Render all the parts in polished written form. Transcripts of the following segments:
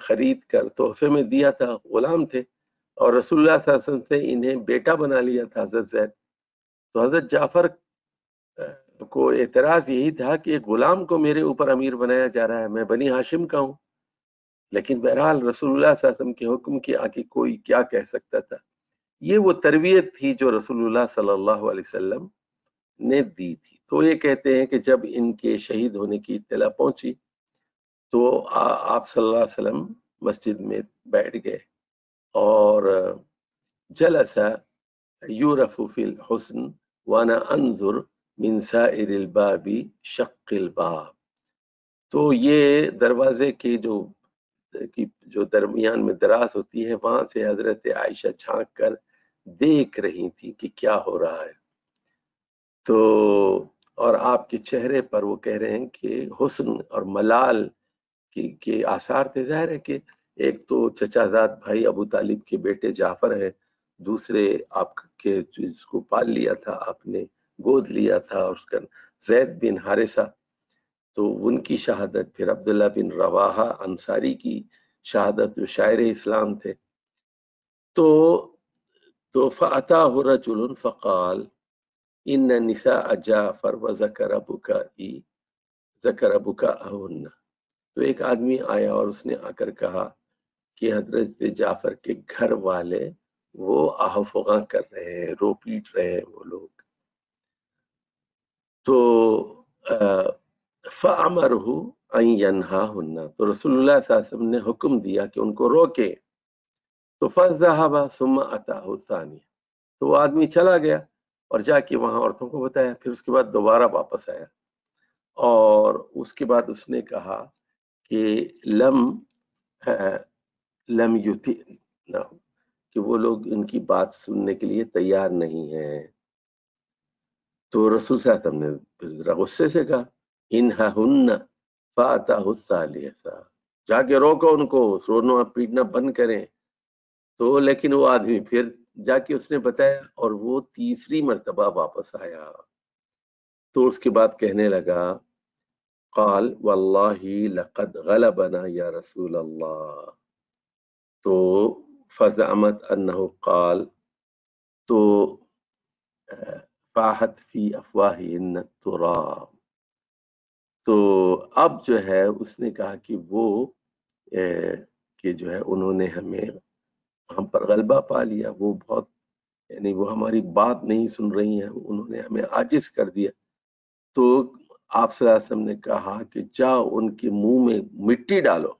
خرید کر تحفے میں دیا تھا، غلام تھے، اور رسول اللہ صلی اللہ علیہ وسلم سے انہیں بیٹا بنا لیا تھا حضرت زید. تو حضرت جعفر کو اعتراض یہی تھا کہ ایک غلام کو میرے اوپر امیر بنایا جا رہا ہے، میں بنی ہاشم کا ہوں. لیکن بہرحال رسول اللہ صلی اللہ علیہ وسلم کے حکم کے آگے کوئی کیا کہہ سکتا تھا. یہ وہ تربیت تھی جو رسول اللہ صلی اللہ علیہ وسلم نے دی تھی. تو یہ کہتے ہیں کہ جب ان کے شہید ہونے کی اطلاع پہنچی تو آپ صلی اللہ علیہ وسلم مسجد میں بیٹھ گئے، اور جلس یورف فی الحسن وانا انظر من سائر الباب شق الباب. تو یہ دروازے کے جو درمیان میں دراز ہوتی ہے، وہاں سے حضرت عائشہ جھانک کر دیکھ رہی تھی کہ کیا ہو رہا ہے. تو اور آپ کے چہرے پر وہ کہہ رہے ہیں کہ حسن اور ملال کے آثار تھے. ظاہر ہے کہ ایک تو چچا زاد بھائی ابو طالب کے بیٹے جعفر ہے، دوسرے آپ کے جس کو پال لیا تھا آپ نے، گود لیا تھا، اس کا زید بن حارثہ، تو ان کی شہادت، پھر عبداللہ بن رواحہ انصاری کی شہادت جو شاعر اسلام تھے. تو فأتاه رجل فقال ان نساء جعفر وذكر بكاءهن. تو ایک آدمی آیا اور اس نے آ کر کہا کہ حضرت جعفر کے گھر والے وہ آہ فغاں کر رہے ہیں، رو پیٹ رہے ہیں وہ لوگ. تو فَأَمَرْهُ أَن يَنْهَاهُنَّ. تو رسول اللہ صلی اللہ علیہ وسلم نے حکم دیا کہ ان کو روکے. تو فَذَهَبَ ثُمَّ أَتَاهُ الثَّانِيَةَ. تو وہ آدمی چلا گیا اور جا کے وہاں عورتوں کو بتایا. پھر اس کے بعد دوبارہ واپس آیا اور اس کے بعد اس نے کہا کہ لم یطیعن، کہ وہ لوگ ان کی بات سننے کے لیے تیار نہیں ہیں. تو رسول صلی اللہ علیہ وسلم نے پھر ذرا غصے سے کہا انہن فاتح الثالثہ، جا کے روکو ان کو، رونا پیٹنا بند کریں. تو لیکن وہ آدمی پھر جا کے اس نے بتایا اور وہ تیسری مرتبہ واپس آیا. تو اس کے بعد کہنے لگا قال واللہ لقد غلبنا یا رسول اللہ. تو فزعمت انہ قال، تو فاحت فی افواہہن التراب. تو اب جو ہے اس نے کہا کہ وہ کہ جو ہے انہوں نے ہم پر غلبہ پا لیا، وہ بہت یعنی وہ ہماری بات نہیں سن رہی ہیں، انہوں نے ہمیں عاجز کر دیا. تو آپ صلی اللہ علیہ وسلم نے کہا کہ جاؤ ان کے منہ میں مٹی ڈالو،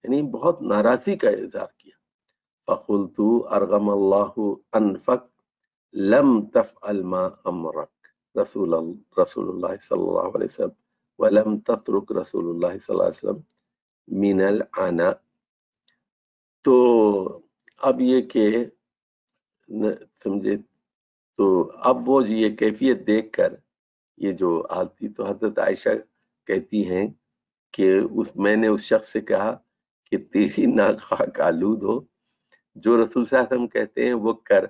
یعنی بہت ناراضی کا اظہار کیا. فقلت ارغم اللہ انفک لم تفعل ما امرک رسول اللہ صلی اللہ علیہ وسلم ولم تترک رسول اللہ صلی اللہ علیہ وسلم من العنا. تو اب یہ کہ سمجھے، تو اب وہ یہ کیفیت دیکھ کر یہ جو آتی، تو حضرت عائشہ کہتی ہیں کہ میں نے اس شخص سے کہا کہ تیری ناک خاک آلود ہو، جو رسول صلی اللہ علیہ وسلم کہتے ہیں وہ کر.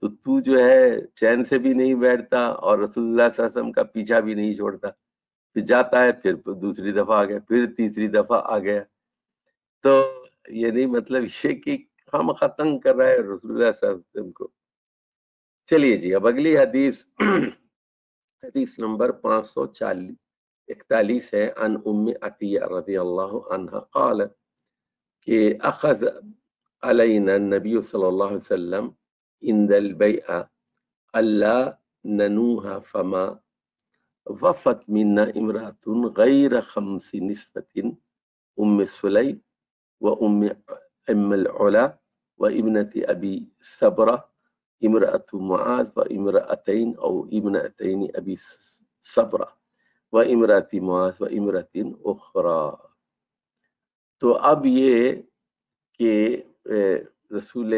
تو جو ہے چین سے بھی نہیں بیٹھتا اور رسول اللہ صلی اللہ علیہ وسلم کا پیچھا بھی نہیں چھوڑتا. پھر جاتا ہے، پھر دوسری دفعہ آ گیا، پھر تیسری دفعہ آ گیا. تو یہ نہیں مطلب یہ کہ ہم ختم کر رہے ہیں رسول اللہ صلی اللہ علیہ وسلم کو. چلیے جی، اب اگلی حدیث حدیث نمبر 541 ہے. ان ام عطیہ رضی اللہ عنہ قال کہ اخذ علینا النبی صلی اللہ علیہ وسلم عند البیع الا ننوها فما وفت منا امرأة غیر 5 نسوة ام سلیم و ام العلا و ابنت ابی صبرہ امرأة معاذ و امرأتین او ابنتین ابی صبرہ و امرأة معاذ و امرأة اخرى. تو اب یہ کہ رسول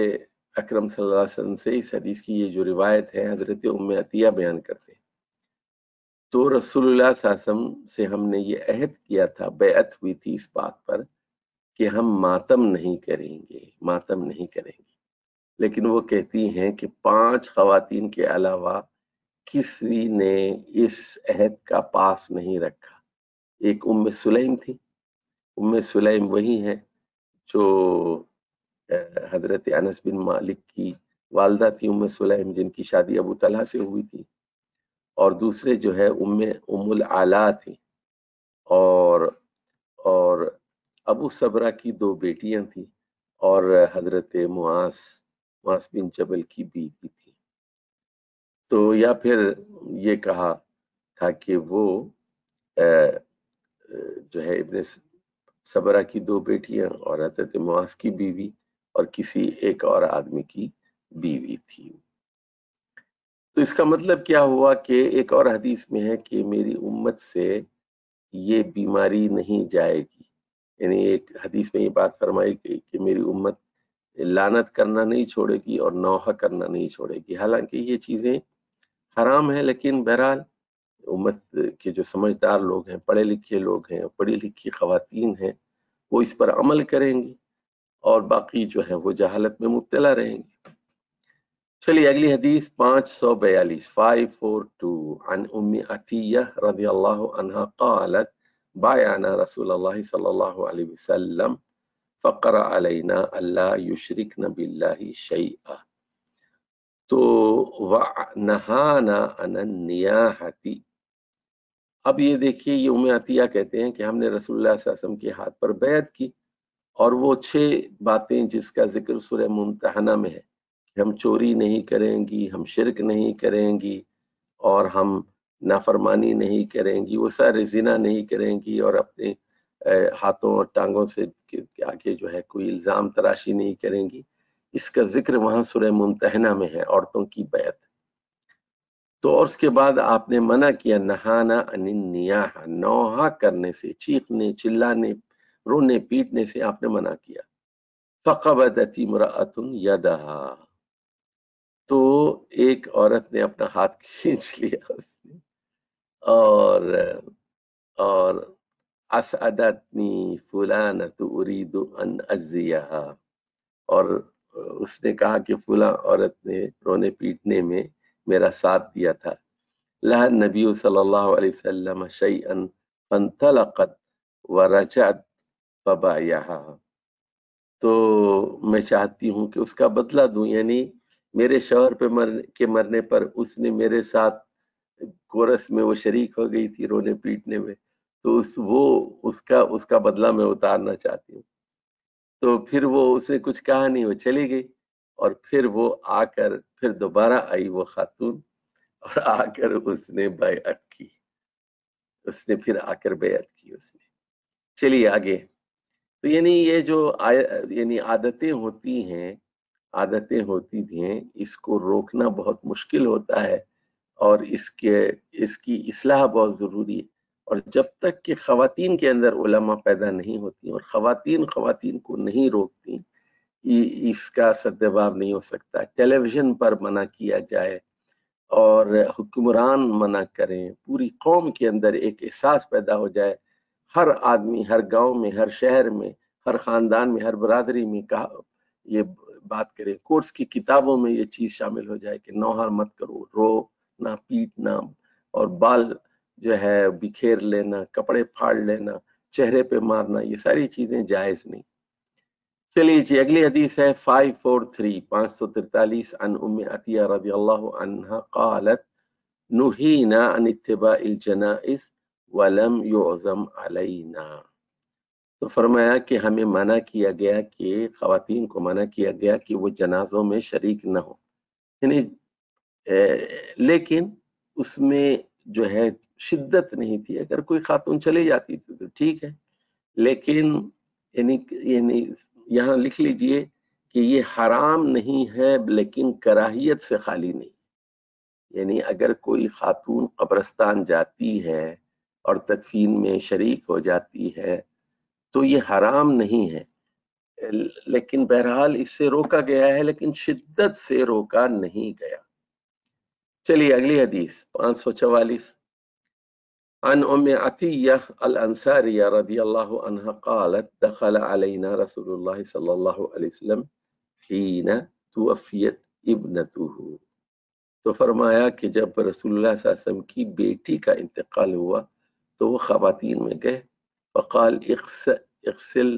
اکرم صلی اللہ علیہ وسلم سے اس حدیث کی یہ جو روایت ہے حضرت ام عطیہ بیان کرتے ہیں. تو رسول اللہ صلی اللہ علیہ وسلم سے ہم نے یہ عہد کیا تھا، بیعت ہوئی تھی اس بات پر کہ ہم ماتم نہیں کریں گے، ماتم نہیں کریں گے. لیکن وہ کہتی ہیں کہ 5 خواتین کے علاوہ کسی نے اس عہد کا پاس نہیں رکھا. ایک ام سلیم تھی. ام سلیم وہی ہیں جو حضرت انس بن مالک کی والدہ تھی ام سلیم، جن کی شادی ابو طلحہ سے ہوئی تھی، اور دوسرے جو ہے ام العلا تھی، اور ابو صبرہ کی 2 بیٹیاں تھیں، اور حضرت معاذ بن جبل کی بیوی تھی۔ تو یا پھر یہ کہا تھا کہ وہ جو ہے ابن صبرہ کی 2 بیٹیاں اور حضرت معاذ کی بیوی اور کسی ایک اور آدمی کی بیوی تھی۔ تو اس کا مطلب کیا ہوا کہ ایک اور حدیث میں ہے کہ میری امت سے یہ بیماری نہیں جائے گی، یعنی ایک حدیث میں یہ بات فرمائی گئی کہ میری امت لعنت کرنا نہیں چھوڑے گی اور نوحہ کرنا نہیں چھوڑے گی۔ حالانکہ یہ چیزیں حرام ہیں، لیکن بہرحال امت کے جو سمجھدار لوگ ہیں، پڑھے لکھے لوگ ہیں، پڑھی لکھی خواتین ہیں، وہ اس پر عمل کریں گی، اور باقی جو ہے وہ جہالت میں مبتلا رہیں گے۔ چلیے اگلی حدیث 542 542 عن ام عطیہ رضی اللہ عنہ قالت بایعنا رسول اللہ صلی اللہ علیہ وسلم فقرأ علینا اللہ یشرکن باللہ شیئا تو وَنَهَانَا عَنَ النِّيَاحَةِ۔ اب یہ دیکھیے، یہ ام عطیہ کہتے ہیں کہ ہم نے رسول اللہ صلی اللہ علیہ وسلم کے ہاتھ پر بیعت کی، اور وہ 6 باتیں جس کا ذکر سورہ ممتحنہ میں ہے کہ ہم چوری نہیں کریں گی، ہم شرک نہیں کریں گی، اور ہم نافرمانی نہیں کریں گی، وہ سارے زنا نہیں کریں گی، اور اپنے ہاتھوں اور ٹانگوں سے آگے جو ہے کوئی الزام تراشی نہیں کریں گی۔ اس کا ذکر وہاں سورہ ممتحنہ میں ہے، عورتوں کی بیعت۔ تو اور اس کے بعد آپ نے منع کیا نہانا عن النیاحہ، نوحہ کرنے سے، چیخنے چلانے رونے پیٹنے سے آپ نے منع کیا۔ فقبضت امرأۃ یدہا، تو ایک عورت نے اپنا ہاتھ کھینچ لیا اس نے، اور اسعدتنی فلانۃ اريد ان اجزیہا، اور اس نے کہا کہ فلاں عورت نے رونے پیٹنے میں میرا ساتھ دیا تھا۔ لہا النبی صلی اللہ علیہ وسلم شیئا فانطلقت ورجعت فبایعہا، تو میں چاہتی ہوں کہ اس کا بدلہ دوں، یعنی میرے شوہر پہ مرنے پر اس نے میرے ساتھ کورس میں وہ شریک ہو گئی تھی رونے پیٹنے میں، تو اس کا بدلہ میں اتارنا چاہتی ہوں۔ تو پھر وہ اس نے کچھ کہا نہیں، وہ چلی گئی، اور پھر وہ آ کر پھر دوبارہ آئی وہ خاتون، اور آ کر اس نے بیعت کی، اس نے پھر آ کر بیعت کی اس نے۔ چلیے آگے۔ تو یعنی یہ جو یعنی عادتیں ہوتی ہیں اس کو روکنا بہت مشکل ہوتا ہے، اور اس کی اصلاح بہت ضروری ہے، اور جب تک کہ خواتین کے اندر علماء پیدا نہیں ہوتی اور خواتین کو نہیں روکتی، اس کا سدباب نہیں ہو سکتا۔ ٹیلی ویژن پر منع کیا جائے اور حکمران منع کریں، پوری قوم کے اندر ایک احساس پیدا ہو جائے، ہر آدمی، ہر گاؤں میں، ہر شہر میں، ہر خاندان میں، ہر برادری میں یہ بات کرے، کورس کی کتابوں میں یہ چیز شامل ہو جائے کہ نوحہ مت کرو، رو نہ، پیٹنا، اور بال جو ہے بکھیر لینا، کپڑے پھاڑ لینا، چہرے پہ مارنا، یہ ساری چیزیں جائز نہیں۔ چلیے جی اگلی حدیث ہے 543 عن ام عطیہ رضی اللہ عنہ قالت نہینا عن اتباع الجنائز ولم يعزم علینا، تو فرمایا کہ ہمیں منع کیا گیا، کہ خواتین کو منع کیا گیا کہ وہ جنازوں میں شریک نہ ہو، یعنی لیکن اس میں جو ہے شدت نہیں تھی، اگر کوئی خاتون چلی جاتی تھی تو ٹھیک ہے، لیکن یعنی یہاں لکھ لیجئے کہ یہ حرام نہیں ہے لیکن کراہیت سے خالی نہیں، یعنی اگر کوئی خاتون قبرستان جاتی ہے اور تدفین میں شریک ہو جاتی ہے تو یہ حرام نہیں ہے، لیکن بہرحال اس سے روکا گیا ہے، لیکن شدت سے روکا نہیں گیا۔ چلیے اگلی حدیث 544 عن ام عطیہ الانصاریہ رضی اللہ عنہ قالت دخل علینا رسول اللہ صلی اللہ علیہ وسلم حین توفیت ابنتہ، تو فرمایا کہ جب رسول اللہ صلی اللہ علیہ وسلم کی بیٹی کا انتقال ہوا تو وہ خواتین میں گئے، فقال اغسل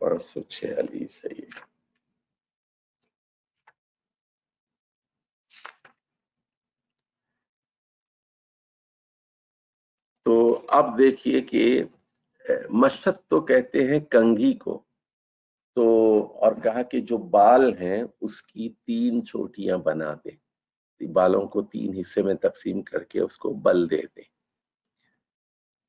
546 صحیح. تو اب دیکھیے کہ مشط تو کہتے ہیں کنگھی کو، تو اور کہا کہ جو بال ہیں اس کی 3 چوٹیاں بنا دیں، بالوں کو 3 حصے میں تقسیم کر کے اس کو بل دے دیں.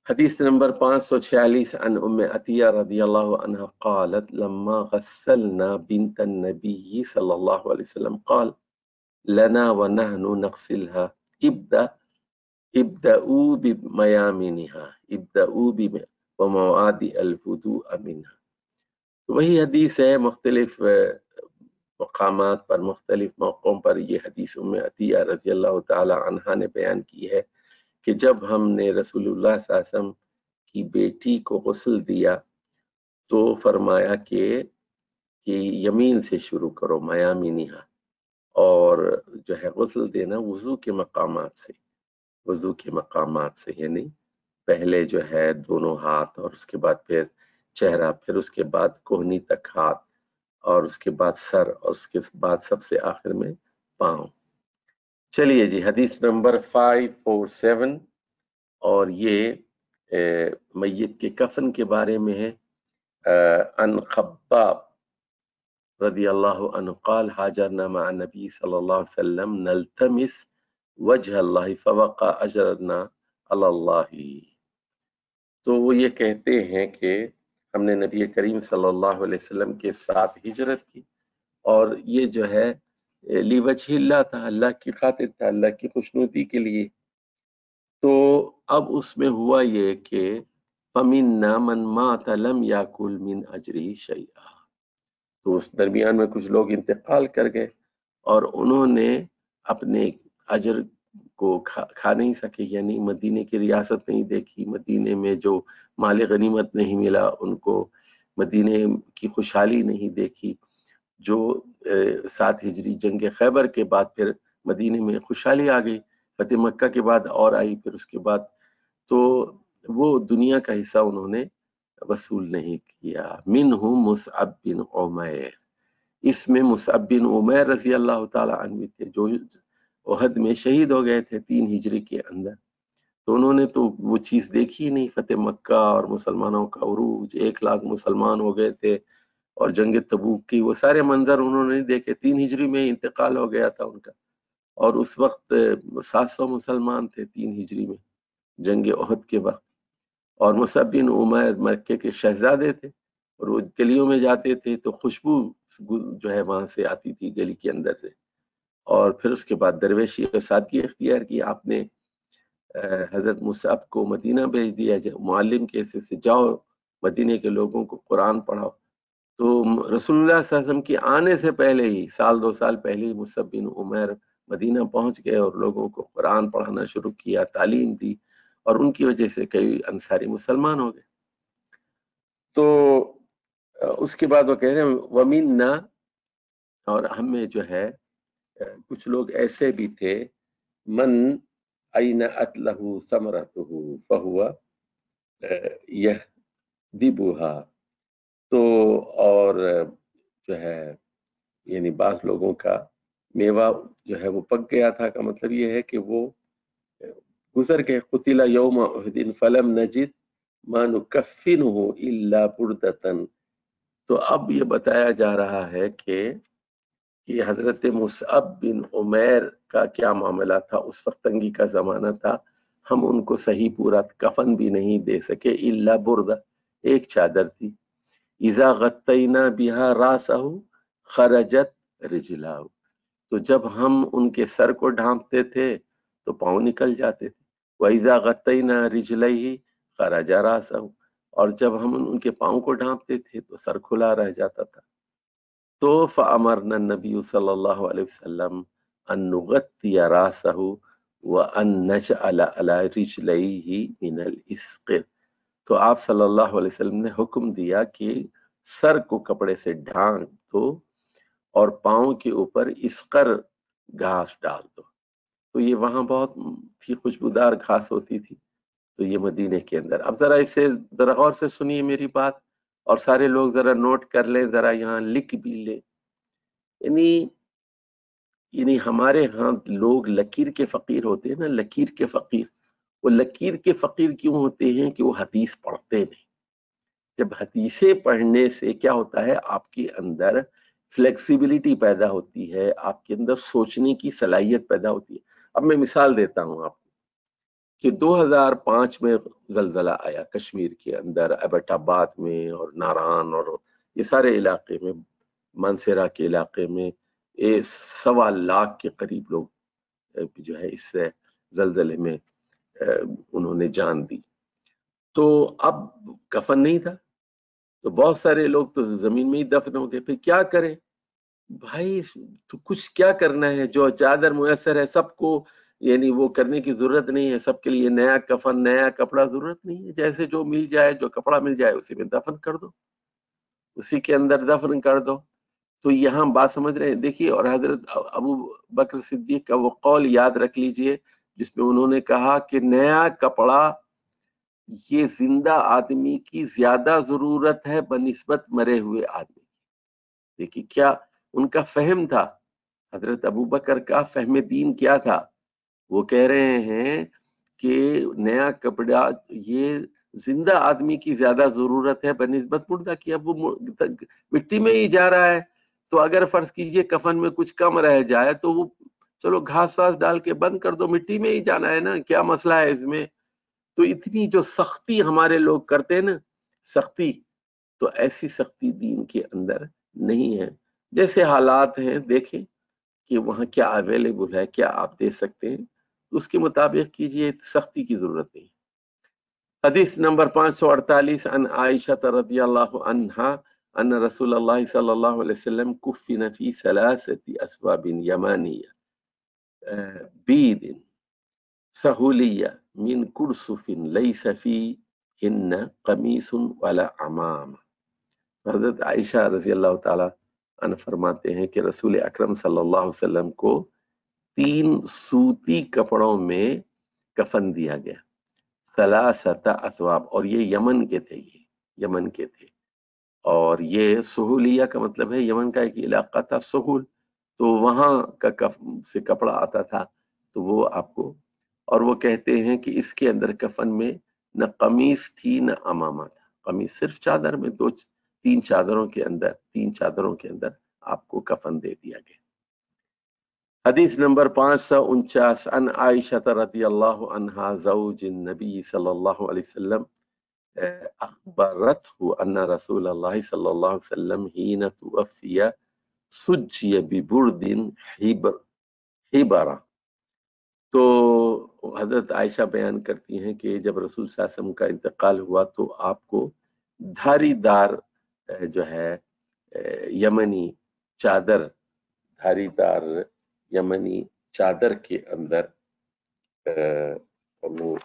حدیث نمبر 546 عن ام عطیہ رضی اللہ عنہ قالت لما غسلنا بنت النبی صلی اللہ علیہ وسلم قال لنا ونحن نغسلها ابدأوا بمیامنها ابدأوا بمواد الوضوء منها. وہی حدیث ہے، مختلف مقامات پر مختلف موقعوں پر یہ حدیث ام عطیہ رضی اللہ تعالی عنہا نے بیان کی ہے کہ جب ہم نے رسول اللہ صلی اللہ علیہ وسلم کی بیٹی کو غسل دیا تو فرمایا کہ یمین سے شروع کرو، میامنہا، اور جو ہے غسل دینا وضو کے مقامات سے، یعنی پہلے جو ہے دونوں ہاتھ، اور اس کے بعد پھر چہرہ، پھر اس کے بعد کوہنی تک ہاتھ، اور اس کے بعد سر، اور اس کے بعد سب سے آخر میں پاؤں. چلیے جی، حدیث نمبر 547، اور یہ میت کے کفن کے بارے میں ہے. ان خباب رضی اللہ عنہ قال حاجرنا مع النبی صلی اللہ علیہ وسلم نلتمس وجہ اللہ فوقع اجرنا علی اللہ. تو وہ یہ کہتے ہیں کہ ہم نے نبی کریم صلی اللہ علیہ وسلم کے ساتھ ہجرت کی، اور یہ جو ہے لی وجہ اللہ تھا، اللہ کی خاطر تھا، اللہ کی خوشنودی کے لیے. تو اب اس میں ہوا یہ کہ فَمِنَّا مَنْ مَاتَ لَمْ يَأْكُلْ مِنْ أَجْرِهِ شَيْئًا، تو اس درمیان میں کچھ لوگ انتقال کر گئے اور انہوں نے اپنے اجر کو کھا نہیں سکے، یعنی مدینے کی ریاست نہیں دیکھی، مدینے میں جو مال غنیمت نہیں ملا ان کو، مدینے کی خوشحالی نہیں دیکھی، جو 7 ہجری جنگ خیبر کے بعد پھر مدینے میں خوشحالی آ گئی، فتح مکہ کے بعد اور آئی پھر اس کے بعد، تو وہ دنیا کا حصہ انہوں نے وصول نہیں کیا. منہم مصعب بن عمیر، اس میں مصعب بن عمیر رضی اللہ تعالی عنہ تھے جو احد میں شہید ہو گئے تھے 3 ہجری کے اندر. تو انہوں نے تو وہ چیز دیکھی نہیں، فتح مکہ اور مسلمانوں کا عروج، 1 لاکھ مسلمان ہو گئے تھے، اور جنگ تبوک کی وہ سارے منظر انہوں نے دیکھے. 3 ہجری میں انتقال ہو گیا تھا ان کا، اور اس وقت 700 مسلمان تھے 3 ہجری میں جنگ احد کے وقت. اور مصعب بن عمیر مکے کے شہزادے تھے، اور وہ گلیوں میں جاتے تھے تو خوشبو جو ہے وہاں سے آتی تھی گلی کے اندر سے. اور پھر اس کے بعد درویشی اور سادگی اختیار کی آپ نے، حضرت مصعب کو مدینہ بھیج دیا معلم کے حیثیت سے، جاؤ مدینے کے لوگوں کو قرآن پڑھاؤ. تو رسول اللہ صلی اللہ علیہ وسلم کی آنے سے پہلے ہی 1-2 سال پہلے ہی مصعب بن عمیر مدینہ پہنچ گئے اور لوگوں کو قرآن پڑھانا شروع کیا، تعلیم دی، اور ان کی وجہ سے کئی انصاری مسلمان ہو گئے. تو اس کے بعد وہ کہہ رہے ہیں وَمِنَّا، اور ہم میں جو ہے کچھ لوگ ایسے بھی تھے، من أَيْنَأَتْ لَهُ ثَمَرَتُهُ فَهُوَ يَهْدِبُهَا. تو اور جو ہے یعنی بعض لوگوں کا میوہ جو ہے وہ پک گیا تھا، کا مطلب یہ ہے کہ وہ گزر گئے. قُتِلَ يَوْمَ أُحْدٍ فَلَمْ نَجِدْ مَا نُكَفِّنُهُ إِلَّا بُرْدَةً. تو اب یہ بتایا جا رہا ہے کہ حضرت مصعب بن عمیر کا کیا معاملہ تھا. اس وقت تنگی کا زمانہ تھا، ہم ان کو صحیح پورا کفن بھی نہیں دے سکے، الا بردہ، ایک چادر تھی. اذا غطینا بها راسہ خرجت رجلاه، تو جب ہم ان کے سر کو ڈھانپتے تھے تو پاؤں نکل جاتے تھے. وَإِذَا غَطَّيْنَا رِجْلَيْهِ خَرَجَ رَأْسَهُ، اور جب ہم ان کے پاؤں کو ڈھانپتے تھے تو سر کھلا رہ جاتا تھا. تو فَأَمَرْنَا النَّبِيُّ صلی اللہ علیہ وسلم أَن نُغَطِّيَ رَأْسَهُ وَأَن نَجْعَلَ عَلَى رِجْلَيْهِ مِنَ الْإِسْقِرِ. تو آپ صلی اللہ علیہ وسلم نے حکم دیا کہ سر کو کپڑے سے ڈھانپ دو اور پاؤں کے اوپر اسقر گھاس ڈال دو. تو یہ وہاں بہت تھی خوشبودار گھاس ہوتی تھی، تو یہ مدینے کے اندر. اب ذرا اسے ذرا غور سے سنیے میری بات. اور سارے لوگ ذرا نوٹ کر لیں، ذرا یہاں لکھ بھی لیں، یعنی ہمارے ہاں لوگ لکیر کے فقیر ہوتے ہیں نا، لکیر کے فقیر، وہ لکیر کے فقیر کیوں ہوتے ہیں کہ وہ حدیث پڑھتے نہیں۔ جب حدیثیں پڑھنے سے کیا ہوتا ہے، آپ کے اندر فلیکسیبلٹی پیدا ہوتی ہے، آپ کے اندر سوچنے کی صلاحیت پیدا ہوتی ہے۔ اب میں مثال دیتا ہوں آپ کو کہ 2005 میں زلزلہ آیا کشمیر کے اندر، ایبٹ آباد میں اور ناران اور یہ سارے علاقے میں، مانسیرا کے علاقے میں 1.25 لاکھ کے قریب لوگ جو ہے اس سے زلزلے میں انہوں نے جان دی۔ تو اب کفن نہیں تھا، تو بہت سارے لوگ تو زمین میں ہی دفن ہو گئے۔ پھر کیا کریں بھائی، تو کچھ کیا کرنا ہے، جو چادر میسر ہے سب کو، یعنی وہ کرنے کی ضرورت نہیں ہے، سب کے لیے نیا کفن نیا کپڑا ضرورت نہیں ہے، جیسے جو مل جائے، جو کپڑا مل جائے اسی میں دفن کر دو، اسی کے اندر دفن کر دو۔ تو یہاں بات سمجھ رہے ہیں، دیکھیے، اور حضرت ابو بکر صدیق کا وہ قول یاد رکھ لیجئے جس میں انہوں نے کہا کہ نیا کپڑا یہ زندہ آدمی کی زیادہ ضرورت ہے بنسبت مرے ہوئے آدمی۔ دیکھیے کیا ان کا فہم تھا، حضرت ابو بکر کا فہم دین کیا تھا۔ وہ کہہ رہے ہیں کہ نیا کپڑا یہ زندہ آدمی کی زیادہ ضرورت ہے بنسبت مردہ کی۔ اب وہ مٹی میں ہی جا رہا ہے، تو اگر فرض کیجئے کفن میں کچھ کم رہ جائے تو وہ چلو گھاس واس ڈال کے بند کر دو، مٹی میں ہی جانا ہے نا، کیا مسئلہ ہے اس میں۔ تو اتنی جو سختی ہمارے لوگ کرتے ہیں نا، سختی، تو ایسی سختی دین کے اندر نہیں ہے۔ جیسے حالات ہیں دیکھیں کہ وہاں کیا اویلیبل ہے، کیا آپ دے سکتے ہیں، اس کے مطابق کیجئے، سختی کی ضرورت نہیں۔ حدیث نمبر 548 عن عائشہ رضی اللہ عنہا ان رسول اللہ صلی اللہ علیہ وسلم کفن فی 3 اسباب یمانیہ بید سہولیہ من کرسف لیس فیہن قمیص ولا عمامہ۔ حضرت عائشہ رضی اللہ تعالی عنہ فرماتے ہیں کہ رسول اکرم صلی اللہ علیہ وسلم کو 3 سوتی کپڑوں میں کفن دیا گیا، 3 اسواب، اور یہ یمن کے تھے، یہ یمن کے تھے۔ اور یہ سہولیہ کا مطلب ہے یمن کا ایک علاقہ تھا سہول، تو وہاں کا سے کپڑا آتا تھا، تو وہ آپ کو، اور وہ کہتے ہیں کہ اس کے اندر کفن میں نہ قمیص تھی نہ امامہ تھا، قمیص صرف چادر میں 3 چادروں کے اندر آپ کو کفن دے دیا گیا۔ حدیث نمبر 549 عن عائشہ رضی اللہ عنہا زوج النبی صلی اللہ علیہ وسلم اخبرته ان رسول اللہ صلی اللہ علیہ وسلم حین توفی سجی ببرد حبرہ۔ تو حضرت عائشہ بیان کرتی ہیں کہ جب رسول صلی اللہ علیہ وسلم کا انتقال ہوا تو آپ کو دھاری دار جو ہے یمنی چادر، دھاری دار یمنی چادر کے اندر وہ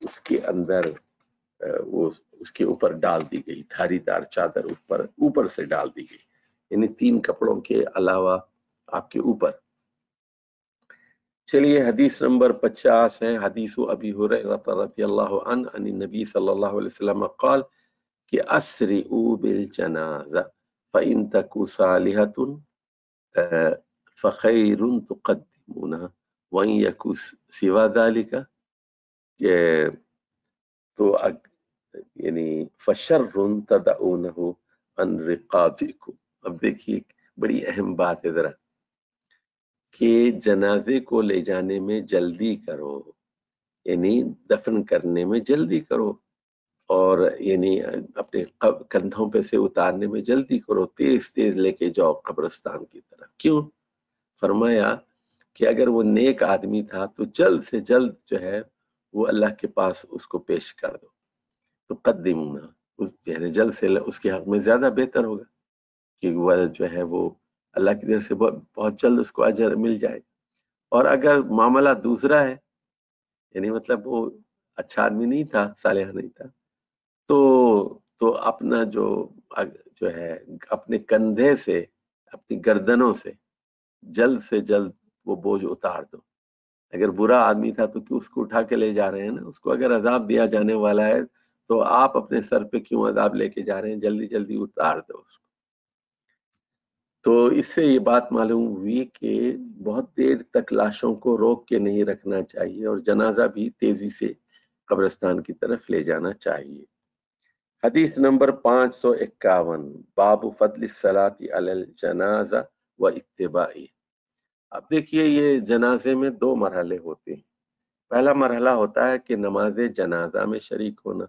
اس کے اندر وہ اس کے اوپر ڈال دی گئی، دھاری دار چادر اوپر سے ڈال دی گئی، یعنی 3 کپڑوں کے علاوہ آپ کے اوپر۔ چلیے حدیث نمبر 50 ہے، حدیث ابی ہریرہ رضی اللہ عنہ عن النبی صلی اللہ علیہ وسلم قال کہ اسرعوا بالجنازہ فإن تک صالحۃ فخیر تقدمونها وإن یک سوا ذلک، تو یعنی فشر تدعونہ عن رقابکم۔ اب دیکھیے بڑی اہم بات ہے ذرا، کہ جنازے کو لے جانے میں جلدی کرو، یعنی دفن کرنے میں جلدی کرو، اور یعنی اپنے کندھوں پہ سے اتارنے میں جلدی کرو، تیز تیز لے کے جاؤ قبرستان کی طرف۔ کیوں؟ فرمایا کہ اگر وہ نیک آدمی تھا تو جلد سے جلد جو ہے وہ اللہ کے پاس اس کو پیش کر دو، تو قدمونا، جلد سے اس کے حق میں زیادہ بہتر ہوگا کہ وہ جو ہے وہ اللہ کی طرف سے بہت جلد اس کو اجر مل جائے۔ اور اگر معاملہ دوسرا ہے، یعنی مطلب وہ اچھا آدمی نہیں تھا، صالح نہیں تھا، تو اپنا جو ہے اپنے کندھے سے، اپنی گردنوں سے جلد سے جلد وہ بوجھ اتار دو۔ اگر برا آدمی تھا تو اس کو اٹھا کے لے جا رہے ہیں نا، اس کو اگر عذاب دیا جانے والا ہے تو آپ اپنے سر پہ کیوں عذاب لے کے جا رہے ہیں؟ جلدی جلدی اتار دو اس کو۔ تو اس سے یہ بات معلوم ہوئی کہ بہت دیر تک لاشوں کو روک کے نہیں رکھنا چاہیے، اور جنازہ بھی تیزی سے قبرستان کی طرف لے جانا چاہیے۔ حدیث نمبر 551، باب فضل الصلاۃ علی الجنازہ و اتباعہ۔ اب دیکھیے یہ جنازے میں دو مرحلے ہوتے ہیں۔ پہلا مرحلہ ہوتا ہے کہ نماز جنازہ میں شریک ہونا،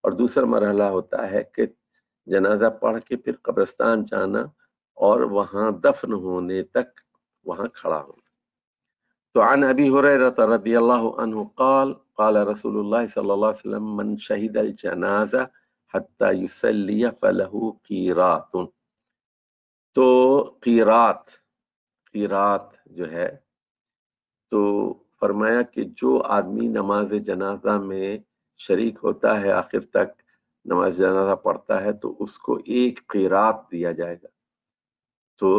اور دوسرا مرحلہ ہوتا ہے کہ جنازہ پڑھ کے پھر قبرستان جانا اور وہاں دفن ہونے تک وہاں کھڑا ہونا۔ تو عن ابی ہریرہ رضی اللہ عنہ قال قال رسول اللہ صلی اللہ علیہ وسلم من شہد الجنازہ حتی یصلی فلہ قیرات۔ تو قیرات جو ہے، تو فرمایا کہ جو آدمی نماز جنازہ میں شریک ہوتا ہے، آخر تک نماز جنازہ پڑھتا ہے، تو اس کو ایک قیرات دیا جائے گا۔ تو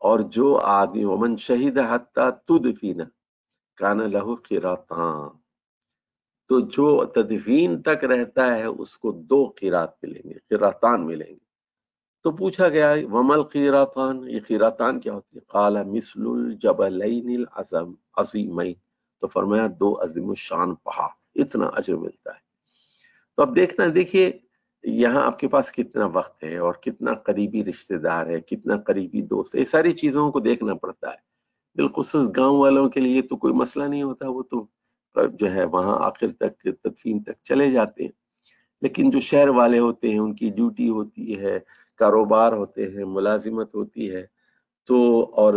اور جو آدمی ومن شہید حتی تدفین کان لہ قیراتان، تو جو تدفین تک رہتا ہے اس کو 2 قیرات ملیں گے، قیراتان ملیں گے۔ تو پوچھا گیا ومل قیراتان، یہ قیراتان کیا ہوتی ہے؟ قال مثل الجبلین العظیمین، تو فرمایا 2 عظیم الشان پہاڑ، اتنا اجر ملتا ہے۔ تو اب دیکھیے یہاں آپ کے پاس کتنا وقت ہے، اور کتنا قریبی رشتہ دار ہے، کتنا قریبی دوست ہے، یہ ساری چیزوں کو دیکھنا پڑتا ہے۔ بالخصوص گاؤں والوں کے لیے تو کوئی مسئلہ نہیں ہوتا، وہ تو جو ہے وہاں آخر تک تدفین تک چلے جاتے ہیں۔ لیکن جو شہر والے ہوتے ہیں، ان کی ڈیوٹی ہوتی ہے، کاروبار ہوتے ہیں، ملازمت ہوتی ہے، تو اور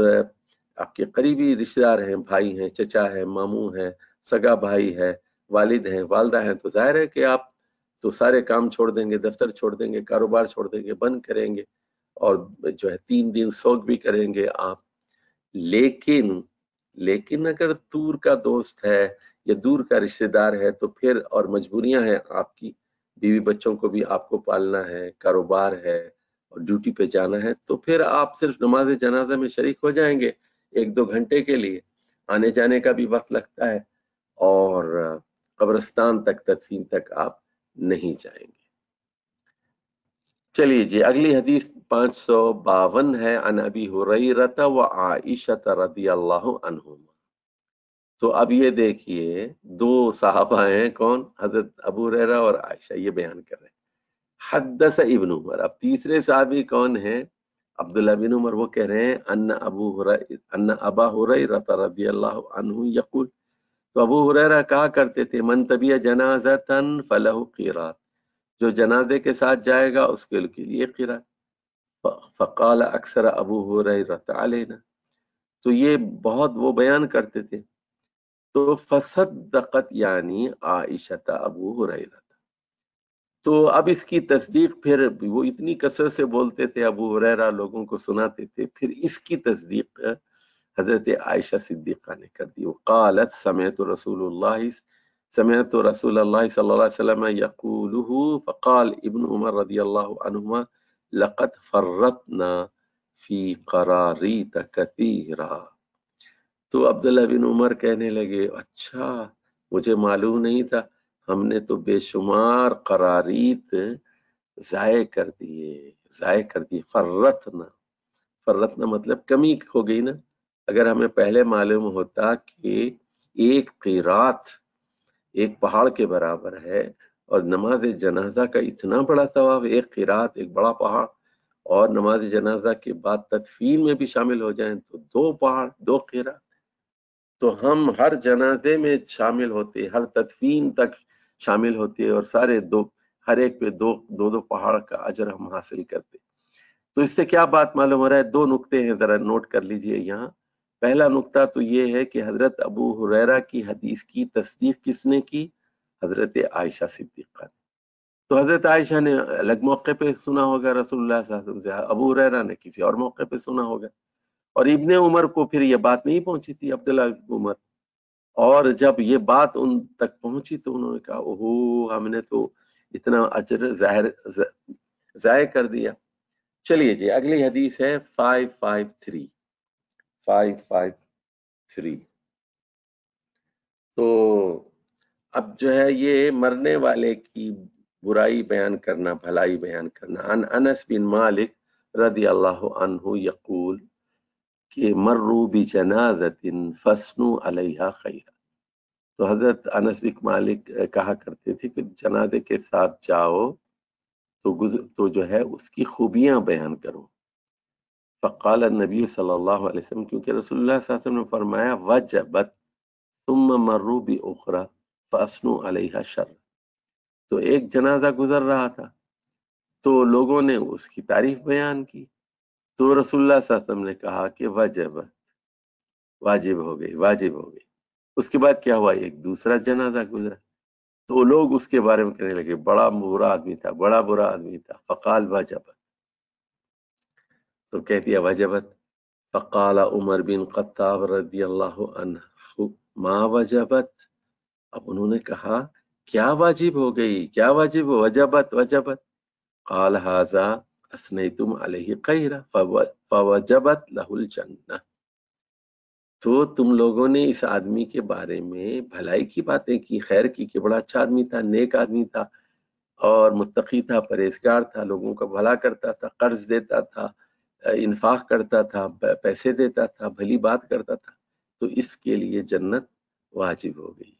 آپ کے قریبی رشتہ دار ہیں، بھائی ہیں، چچا ہے، ماموں ہے، سگا بھائی ہے، والد ہیں، والدہ ہیں، تو ظاہر ہے کہ آپ تو سارے کام چھوڑ دیں گے، دفتر چھوڑ دیں گے، کاروبار چھوڑ دیں گے، بند کریں گے، اور جو ہے 3 دن سوگ بھی کریں گے آپ۔ لیکن اگر دور کا دوست ہے یا دور کا رشتہ دار ہے، تو پھر اور مجبوریاں ہیں آپ کی، بیوی بچوں کو بھی آپ کو پالنا ہے، کاروبار ہے اور ڈیوٹی پہ جانا ہے، تو پھر آپ صرف نماز جنازہ میں شریک ہو جائیں گے 1-2 گھنٹے کے لیے، آنے جانے کا بھی وقت لگتا ہے، اور قبرستان تک تدفین تک آپ نہیں جائیں گے۔ چلیے جی، اگلی حدیث 552 ہے، عن ابی ہریرہ و عائشہ رضی اللہ عنہما۔ تو اب یہ دیکھیے 2 صحابہ ہیں، کون؟ حضرت ابو ہریرہ اور عائشہ، یہ بیان کر رہے ہیں۔ حدث ابن عمر، اب تیسرے صحابی کون ہیں؟ عبداللہ بن عمر، وہ کہہ رہے ہیں ان ابا ہریرہ رضی اللہ عنہ یقول، تو ابو ہریرہ کہا کرتے تھے من تبع جنازۃ فلہ قیرات، جو جنازے کے ساتھ جائے گا اس کے لیے قیرات۔ فقال اکثر ابو ہریرہ علینا، تو یہ بہت وہ بیان کرتے تھے۔ تو فصدقت یعنی عائشہ ابو ہریرہ، تو اب اس کی تصدیق، پھر وہ اتنی کثرت سے بولتے تھے، ابو ہریرہ لوگوں کو سناتے تھے، پھر اس کی تصدیق حضرت عائشہ صدیقہ نے کر دی۔ وقالت سمعت رسول اللہ صلی اللہ علیہ وسلم یقولہ، فقال ابن عمر رضی اللہ عنہما لقد فرطنا فی قراریت کثیرا۔ تو عبداللہ بن عمر کہنے لگے اچھا، مجھے معلوم نہیں تھا، ہم نے تو بے شمار قراریت ضائع کر دیے۔ فرطنا مطلب کمی ہو گئی نا۔ اگر ہمیں پہلے معلوم ہوتا کہ ایک قیرات ایک پہاڑ کے برابر ہے، اور نماز جنازہ کا اتنا بڑا ثواب، ایک قیرات ایک بڑا پہاڑ، اور نماز جنازہ کے بعد تدفین میں بھی شامل ہو جائیں تو 2 پہاڑ 2 قیرات، تو ہم ہر جنازے میں شامل ہوتے، ہر تدفین تک شامل ہوتے، اور سارے ہر ایک پہ 2 پہاڑ کا اجر ہم حاصل کرتے۔ تو اس سے کیا بات معلوم ہو رہا ہے؟ 2 نقطے ہیں، ذرا نوٹ کر لیجئے یہاں۔ پہلا نقطہ تو یہ ہے کہ حضرت ابو ہریرہ کی حدیث کی تصدیق کس نے کی؟ حضرت عائشہ صدیقہ نے۔ تو حضرت عائشہ نے الگ موقع پہ سنا ہوگا رسول اللہ صلی اللہ علیہ وسلم سے، ابو ہریرہ نے کسی اور موقع پہ سنا ہوگا، اور ابن عمر کو پھر یہ بات نہیں پہنچی تھی، عبداللہ بن عمر، اور جب یہ بات ان تک پہنچی تو انہوں نے کہا اوہو، ہم نے تو اتنا اجر ضائع کر دیا۔ چلیے جی، اگلی حدیث ہے 553۔ تو اب جو ہے یہ مرنے والے کی برائی بیان کرنا، بھلائی بیان کرنا. عن انس بن مالک رضی اللہ عنہ یقول کہ مروا بجنازۃ فثنوا علیہا خیرا. تو حضرت انس بن مالک کہا کرتے تھے کہ جنازے کے ساتھ جاؤ تو جو ہے اس کی خوبیاں بیان کرو. فقال النبی صلی اللہ علیہ وسلم، کیونکہ رسول اللہ صلی اللہ علیہ وسلم نے فرمایا وجبت ثم مروا باخرى فاثنوا علیہا شر. تو ایک جنازہ گزر رہا تھا تو لوگوں نے اس کی تعریف بیان کی، تو رسول اللہ صلی اللہ علیہ وسلم نے کہا کہ وجبت، واجب ہو گئی، واجب ہو گئی. اس کے بعد کیا ہوا، ایک دوسرا جنازہ گزرا تو لوگ اس کے بارے میں کہنے لگے بڑا برا آدمی تھا، بڑا برا آدمی تھا. فقال وجبت، تو کہہ دیا وجبت. فقال عمر بن خطاب رضی اللہ عنہ ما وجبت. اب انہوں نے کہا کیا واجب ہو گئی، کیا واجب ہو، وجبت وجبت. قال ھذا اثنیتم علیہ خیرا فوجبت لہ الجنہ. تو تم لوگوں نے اس آدمی کے بارے میں بھلائی کی باتیں کی، خیر کی، کہ بڑا اچھا آدمی تھا، نیک آدمی تھا اور متقی تھا، پرہیزگار تھا، لوگوں کا بھلا کرتا تھا، قرض دیتا تھا، انفاق کرتا تھا، پیسے دیتا تھا، بھلی بات کرتا تھا، تو اس کے لیے جنت واجب ہو گئی.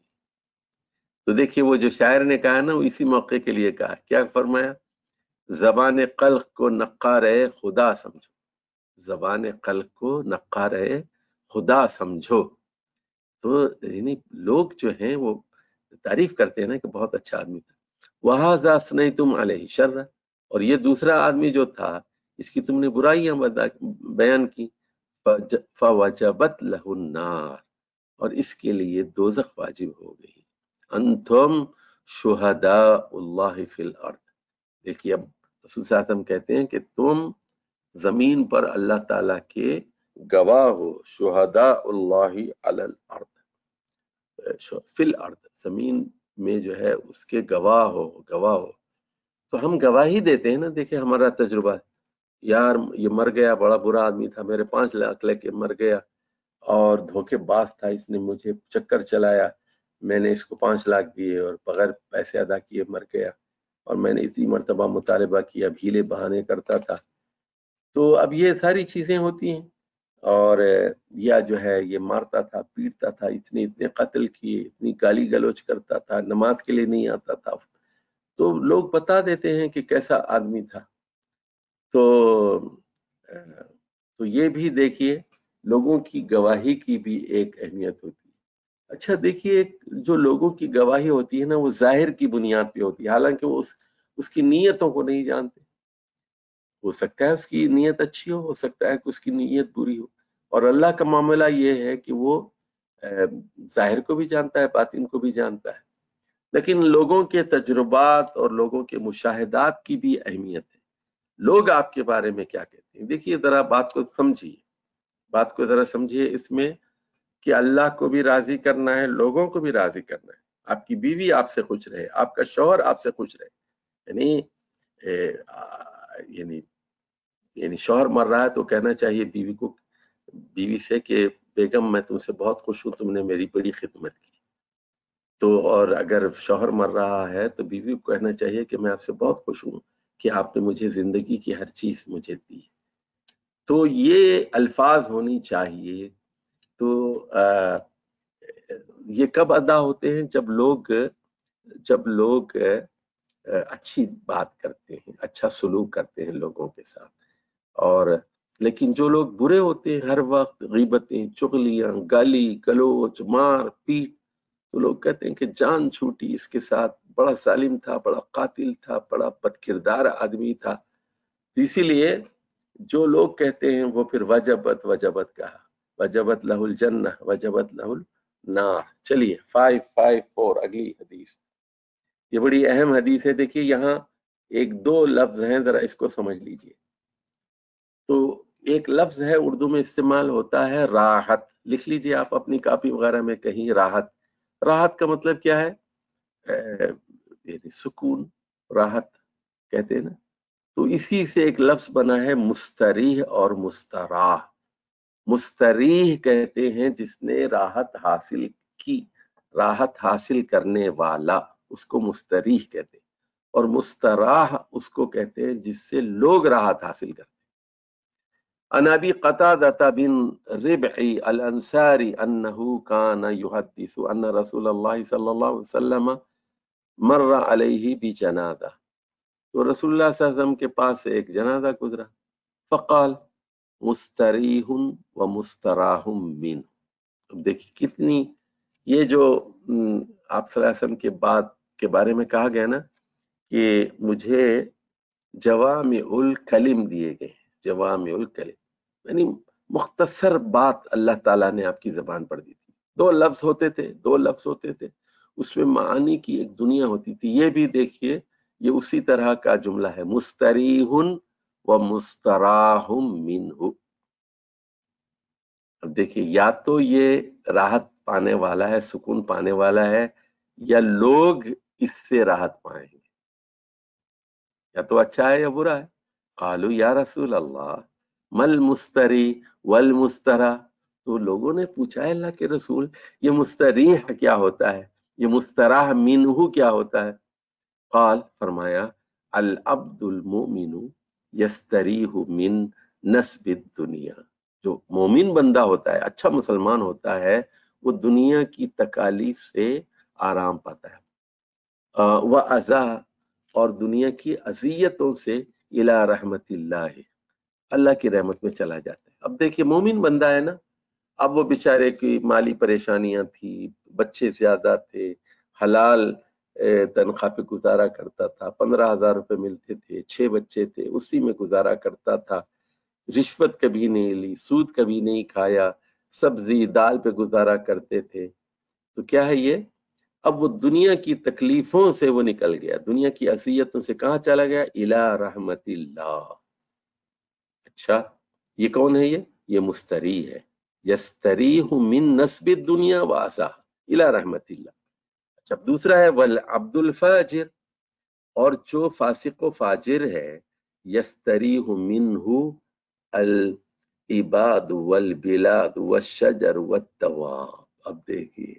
تو دیکھیے وہ جو شاعر نے کہا نا، وہ اسی موقع کے لیے کہا، کیا فرمایا، زبان قلق کو نقار خدا سمجھو، زبان قلق کو نقار خدا سمجھو. تو یعنی لوگ جو ہیں وہ تعریف کرتے ہیں نا کہ بہت اچھا آدمی تھا. وَهَذَا أَثْنَيْتُمْ عَلَيْهِ شَرًّا، اور یہ دوسرا آدمی جو تھا اس کی تم نے برائیاں بیان کی. فَوَجَبَتْ لَهُ النَّارُ، اور اس کے لیے دوزخ واجب ہو گئی. انتم شہداء اللہ فی الارض. دیکھیے اب رسول صلی اللہ علیہ وسلم کہتے ہیں کہ تم زمین پر اللہ تعالیٰ کے گواہ ہو، شہداء اللہ علی الارض، فی الارض، زمین میں جو ہے اس کے گواہ ہو، گواہ ہو. تو ہم گواہی دیتے ہیں نا. دیکھیں ہمارا تجربہ، یار یہ مر گیا، بڑا برا آدمی تھا، میرے 5 لاکھ لے کے مر گیا اور دھوکے باز تھا، اس نے مجھے چکر چلایا، میں نے اس کو 5 لاکھ دیے اور بغیر پیسے ادا کیے مر گیا، اور میں نے اتنی مرتبہ مطالبہ کیا، ہیلے بہانے کرتا تھا. تو اب یہ ساری چیزیں ہوتی ہیں. اور یا جو ہے یہ مارتا تھا، پیٹتا تھا، اتنے قتل کیے، اتنی گالی گلوچ کرتا تھا، نماز کے لیے نہیں آتا تھا. تو لوگ بتا دیتے ہیں کہ کیسا آدمی تھا. تو یہ بھی دیکھیے لوگوں کی گواہی کی بھی ایک اہمیت ہوتی ہے. اچھا دیکھیے جو لوگوں کی گواہی ہوتی ہے نا، وہ ظاہر کی بنیاد پہ ہوتی ہے، حالانکہ وہ اس کی نیتوں کو نہیں جانتے. ہو سکتا ہے اس کی نیت اچھی ہو سکتا ہے کہ اس کی نیت بری ہو. اور اللہ کا معاملہ یہ ہے کہ وہ ظاہر کو بھی جانتا ہے، باطن کو بھی جانتا ہے. لیکن لوگوں کے تجربات اور لوگوں کے مشاہدات کی بھی اہمیت ہے. لوگ آپ کے بارے میں کیا کہتے ہیں. دیکھیے ذرا بات کو سمجھیے، بات کو ذرا سمجھیے اس میں کہ اللہ کو بھی راضی کرنا ہے، لوگوں کو بھی راضی کرنا ہے. آپ کی بیوی آپ سے خوش رہے، آپ کا شوہر آپ سے خوش رہے. یعنی شوہر مر رہا ہے تو کہنا چاہیے بیوی سے کہ بیگم میں تم سے بہت خوش ہوں، تم نے میری بڑی خدمت کی. تو اور اگر شوہر مر رہا ہے تو بیوی کو کہنا چاہیے کہ میں آپ سے بہت خوش ہوں کہ آپ نے مجھے زندگی کی ہر چیز مجھے دی. تو یہ الفاظ ہونی چاہیے. تو یہ کب ادا ہوتے ہیں، جب لوگ اچھی بات کرتے ہیں، اچھا سلوک کرتے ہیں لوگوں کے ساتھ. اور لیکن جو لوگ برے ہوتے ہیں، ہر وقت غیبتیں، چغلیاں، گالی گلوچ، مار پیٹ، تو لوگ کہتے ہیں کہ جان چھوٹی اس کے ساتھ، بڑا ظالم تھا، بڑا قاتل تھا، بڑا بد کردار آدمی تھا. اسی لیے جو لوگ کہتے ہیں وہ پھر وجبت کہا، وجبت لہ الجنہ وجبت لہ النار. چلیے 554 اگلی حدیث، یہ بڑی اہم حدیث ہے. دیکھیے یہاں 1-2 لفظ ہیں، ذرا اس کو سمجھ لیجئے. تو ایک لفظ ہے اردو میں استعمال ہوتا ہے راحت. لکھ لیجئے آپ اپنی کاپی وغیرہ میں کہیں راحت. راحت کا مطلب کیا ہے، یعنی سکون، راحت کہتے ہیں نا. تو اسی سے ایک لفظ بنا ہے مستریح اور مستراح. مستریح کہتے ہیں جس نے راحت حاصل کی، راحت حاصل کرنے والا اس کو مستریح کہتے ہیں، اور مستراح اس کو کہتے ہیں جس سے لوگ راحت حاصل کرتے ہیں۔ عن ابی قتادہ بن ربعی الانصاری انه كان يحدث ان رسول اللہ صلی اللہ علیہ وسلم مر علیہ بجنازہ، تو رسول اللہ صلی اللہ علیہ وسلم کے پاس سے ایک جنازہ گزرا، فقال مستریح و مستراح من۔ اب دیکھیں کتنی یہ جو آپ صلی اللہ علیہ وسلم کے بعد کے بارے میں کہا گیا نا کہ مجھے جوامع الکلم دیے گئے، جوامع الکلم یعنی مختصر بات اللہ تعالیٰ نے آپ کی زبان پر دی تھی۔ دو لفظ ہوتے تھے، اس میں معانی کی ایک دنیا ہوتی تھی۔ یہ بھی دیکھیے یہ اسی طرح کا جملہ ہے، مستریح و مستراح منہ۔ اب دیکھیے یا تو یہ راحت پانے والا ہے، سکون پانے والا ہے، یا لوگ اس سے راحت پائیں گے، یا تو اچھا ہے یا برا ہے۔ قالوا یا رسول اللہ مل مستری والمسترا، تو لوگوں نے پوچھا ہے اللہ کے رسول یہ مستریح کیا ہوتا ہے، یہ مستراح منہ کیا ہوتا ہے؟ قال فرمایا العبد المؤمن یستریح من نصب الدنیا، جو مومن بندہ ہوتا ہے، اچھا مسلمان ہوتا ہے، وہ دنیا کی تکالیف سے آرام پاتا ہے، وَأَذَى اور دنیا کی اذیتوں سے الی رحمت اللہ کی رحمت میں چلا جاتا ہے۔ اب دیکھیے مومن بندہ ہے نا، اب وہ بیچارے کی مالی پریشانیاں تھی، بچے زیادہ تھے، حلال تنخواہ پہ گزارا کرتا تھا، 15,000 روپے ملتے تھے، 6 بچے تھے، اسی میں گزارا کرتا تھا، رشوت کبھی نہیں لی، سود کبھی نہیں کھایا، سبزی دال پہ گزارا کرتے تھے۔ تو کیا ہے یہ؟ اب وہ دنیا کی تکلیفوں سے وہ نکل گیا، دنیا کی اذیتوں سے کہاں چلا گیا؟ الی رحمت اللہ۔ اچھا یہ کون ہے؟ یہ مستری ہے، یستریح من نصب الدنیا واسا الی رحمت اللہ۔ اچھا دوسرا ہے والعبد الفاجر، اور جو فاسق و فاجر ہے، یستریح منہ العباد والبلاد والشجر والدواب۔ اب دیکھیے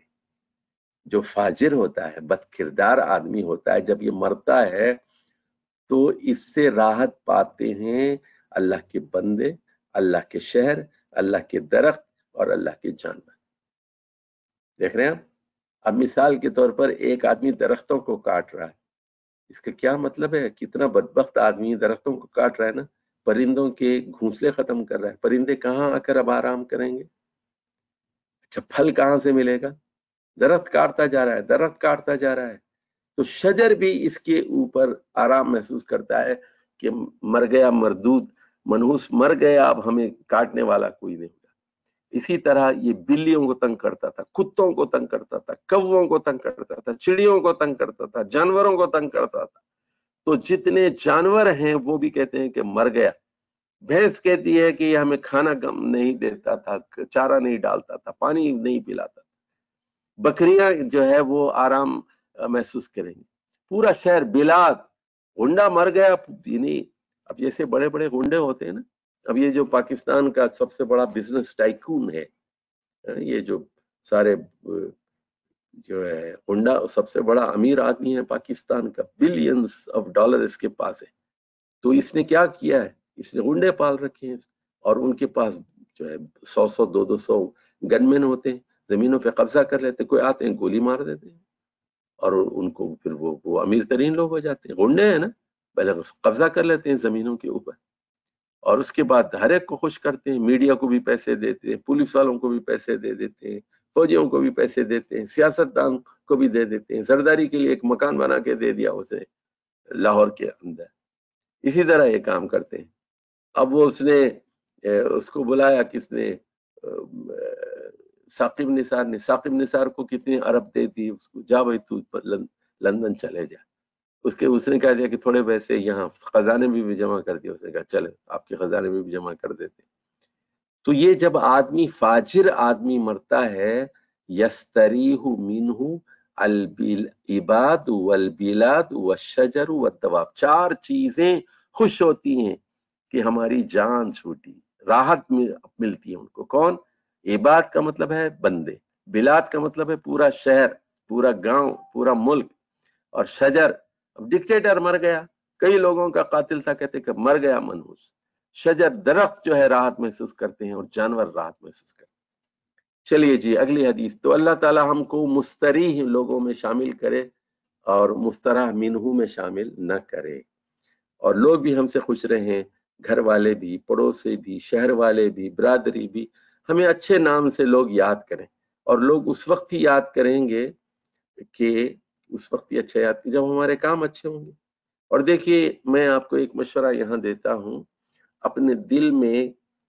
جو فاجر ہوتا ہے، بد کردار آدمی ہوتا ہے، جب یہ مرتا ہے تو اس سے راحت پاتے ہیں اللہ کے بندے، اللہ کے شہر، اللہ کے درخت اور اللہ کے جانور۔ دیکھ رہے ہیں آپ؟ اب مثال کے طور پر ایک آدمی درختوں کو کاٹ رہا ہے، اس کا کیا مطلب ہے؟ کتنا بدبخت آدمی درختوں کو کاٹ رہا ہے نا، پرندوں کے گھونسلے ختم کر رہا ہے، پرندے کہاں آ کر اب آرام کریں گے؟ اچھا پھل کہاں سے ملے گا؟ درخت کاٹتا جا رہا ہے، درخت کاٹتا جا رہا ہے، تو شجر بھی اس کے اوپر آرام محسوس کرتا ہے کہ مر گیا، مردود منحوس مر گیا، اب ہمیں کاٹنے والا کوئی نہیں ہوگا۔ اسی طرح یہ بلیوں کو تنگ کرتا تھا، کتوں کو تنگ کرتا تھا، کووں کو تنگ کرتا تھا، چڑیوں کو تنگ کرتا تھا، جانوروں کو تنگ کرتا تھا۔ تو جتنے جانور ہیں وہ بھی کہتے ہیں کہ مر گیا۔ بھینس کہتی ہے کہ یہ ہمیں کھانا کم نہیں دیتا تھا، چارہ نہیں ڈالتا تھا، پانی نہیں پلاتا تھا۔ بکریاں جو ہے وہ آرام محسوس کریں گے۔ پورا شہر، بلاد، ہنڈا مر گیا، یعنی اب جیسے بڑے بڑے ہنڈے ہوتے ہیں نا، اب یہ جو پاکستان کا سب سے بڑا بزنس ٹائکون ہے، یہ جو سارے جو ہے ہنڈا سب سے بڑا امیر آدمی ہے پاکستان کا، بلینز آف ڈالر اس کے پاس ہے۔ تو اس نے کیا کیا ہے؟ اس نے ہنڈے پال رکھے ہیں، اور ان کے پاس جو ہے 100 200 گن مین ہوتے ہیں، زمینوں پہ قبضہ کر لیتے، کوئی آتے ہیں گولی مار دیتے ہیں، اور ان کو پھر وہ امیر ترین لوگ ہو جاتے ہیں۔ گنڈے ہیں نا، پہلے قبضہ کر لیتے ہیں زمینوں کے اوپر، اور اس کے بعد ہر ایک کو خوش کرتے ہیں، میڈیا کو بھی پیسے دیتے ہیں، پولیس والوں کو بھی پیسے دے دیتے ہیں، فوجیوں کو بھی پیسے دیتے ہیں، سیاستدان کو بھی دے دیتے ہیں۔ زرداری کے لیے ایک مکان بنا کے دے دیا اسے لاہور کے اندر، اسی طرح یہ کام کرتے ہیں۔ اب وہ اس کو بلایا کس نے؟ ثاقب نثار کو کتنے ارب دے دی اس کو، جا بھائی تو لندن چلے جا۔ اس نے کہا دیا کہ تھوڑے پیسے یہاں خزانے میں بھی جمع کر دیا، اس نے کہا چلے آپ کے خزانے میں بھی جمع کر دیتے۔ تو یہ جب آدمی فاجر آدمی مرتا ہے، یستریح منہ العباد والبلاد والشجر والدواب، 4 چیزیں خوش ہوتی ہیں کہ ہماری جان چھوٹی، راحت ملتی ہے ان کو۔ کون؟ عباد کا مطلب ہے بندے، بلاد کا مطلب ہے پورا شہر، پورا گاؤں، پورا ملک، اور شجر، اب ڈکٹیٹر مر گیا، کئی لوگوں کا قاتل تھا، کہتے کہ مر گیا منحوس، شجر درخت جو ہے راحت محسوس کرتے ہیں اور جانور راحت محسوس کرتے ہیں۔ چلیے جی اگلی حدیث۔ تو اللہ تعالی ہم کو مستریح لوگوں میں شامل کرے اور مستراح منہو میں شامل نہ کرے، اور لوگ بھی ہم سے خوش رہیں، گھر والے بھی، پڑوسی بھی، شہر والے بھی، برادری بھی، ہمیں اچھے نام سے لوگ یاد کریں، اور لوگ اس وقت ہی یاد کریں گے کہ اس وقت ہی اچھا یاد کہ جب ہمارے کام اچھے ہوں گے۔ اور دیکھیے میں آپ کو ایک مشورہ یہاں دیتا ہوں، اپنے دل میں